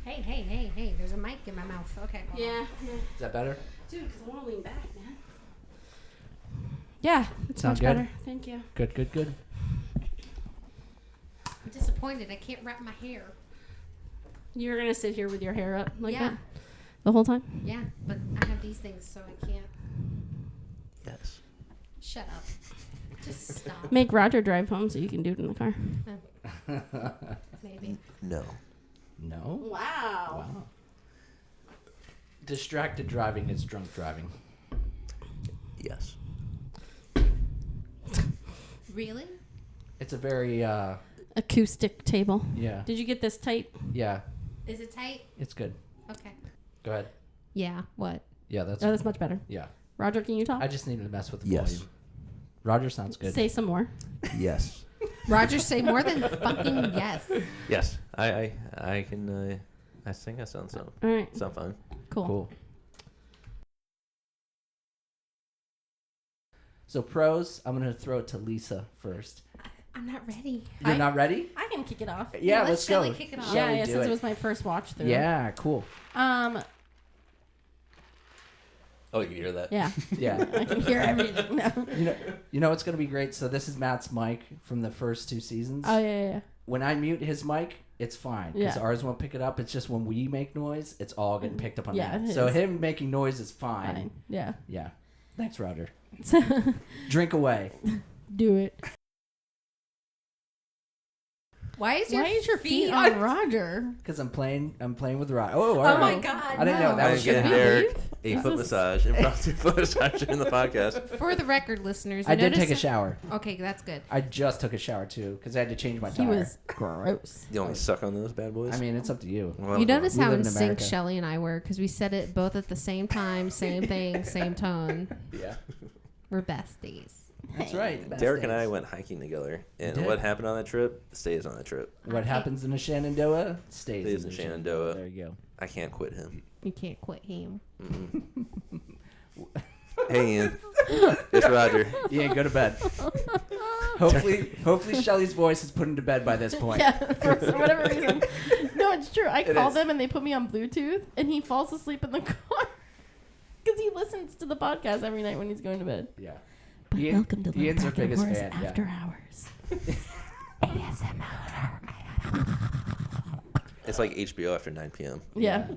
Hey, there's a mic in my mouth. Okay. hold on. Yeah. Is that better? Dude, because I want to lean back, man. Yeah, it's Sounds much good? better. Thank you. Good. I'm disappointed. I can't wrap my hair. You're going to sit here with your hair up like Yeah. that the whole time? Yeah, but I have these things, so I can't. Yes. Shut up. Just stop. Make Roger drive home so you can do it in the car. Maybe. No. No? Wow. Wow. Distracted driving is drunk driving. Yes. Really? It's a very, Acoustic table. yeah. Did you get this tight? Yeah, Is it tight? it's good. Okay. Go ahead. Yeah. What? Yeah, that's, Oh, that's much better. yeah. Roger, can you talk? I just needed to mess with the Yes. volume. Roger sounds good. Say some more. Yes. Roger, say more than fucking yes. Yes. I can. I think I sound so. All right. Sound fine. Cool. So pros, I'm going to throw it to Lisa first. I'm not ready. You're not ready? I can kick it off. Yeah, let's let's go. Shelly kick it off. Shelly, Yeah, do since it. it was my first watch through. Yeah, cool. Oh, you can hear that? Yeah. Yeah. I can hear everything now. You know what's going to be great? So this is Matt's mic from the first 2 seasons. Oh, yeah. When I mute his mic, it's fine because Yeah. ours won't pick it up. It's just when we make noise, it's all getting picked up on Yeah, that. it So is. him making noise is fine. Fine. Yeah. Yeah. Thanks, Roger. Drink away. Do it. Why is your feet on Roger? Because I'm playing with Roger. Oh, all Oh my right. God! I didn't know that I was get gonna Derek happen. a foot massage and brought two foot massage in the podcast. For the record, listeners, I did take a notice- shower. Okay, that's good. I just took a shower too because I had to change my tire. He was gross. You only suck on those bad boys? I mean, it's up to you. Well, You notice We how live in in sync America. Shelly and I were because we said it both at the same time, same thing, same tone. Yeah. We're besties. That's right. the best Derek and days. I went hiking together, and did? what happened on that trip stays on that trip. What happens in a Shenandoah Stays stays in in Shenandoah. There you go. I can't quit him. You can't quit him. Hey, Ian. It's Roger. Yeah, go to bed. Hopefully Shelly's voice is put into bed by this point. Yeah, for whatever reason. No, it's true. I call is. them and they put me on Bluetooth, and he falls asleep in the car because he listens to the podcast every night when he's going to bed. Yeah. But Ian- welcome to Ian's our Bracket of biggest Horrors fan, yeah. After Hours. It's like HBO after 9 p.m. Yeah.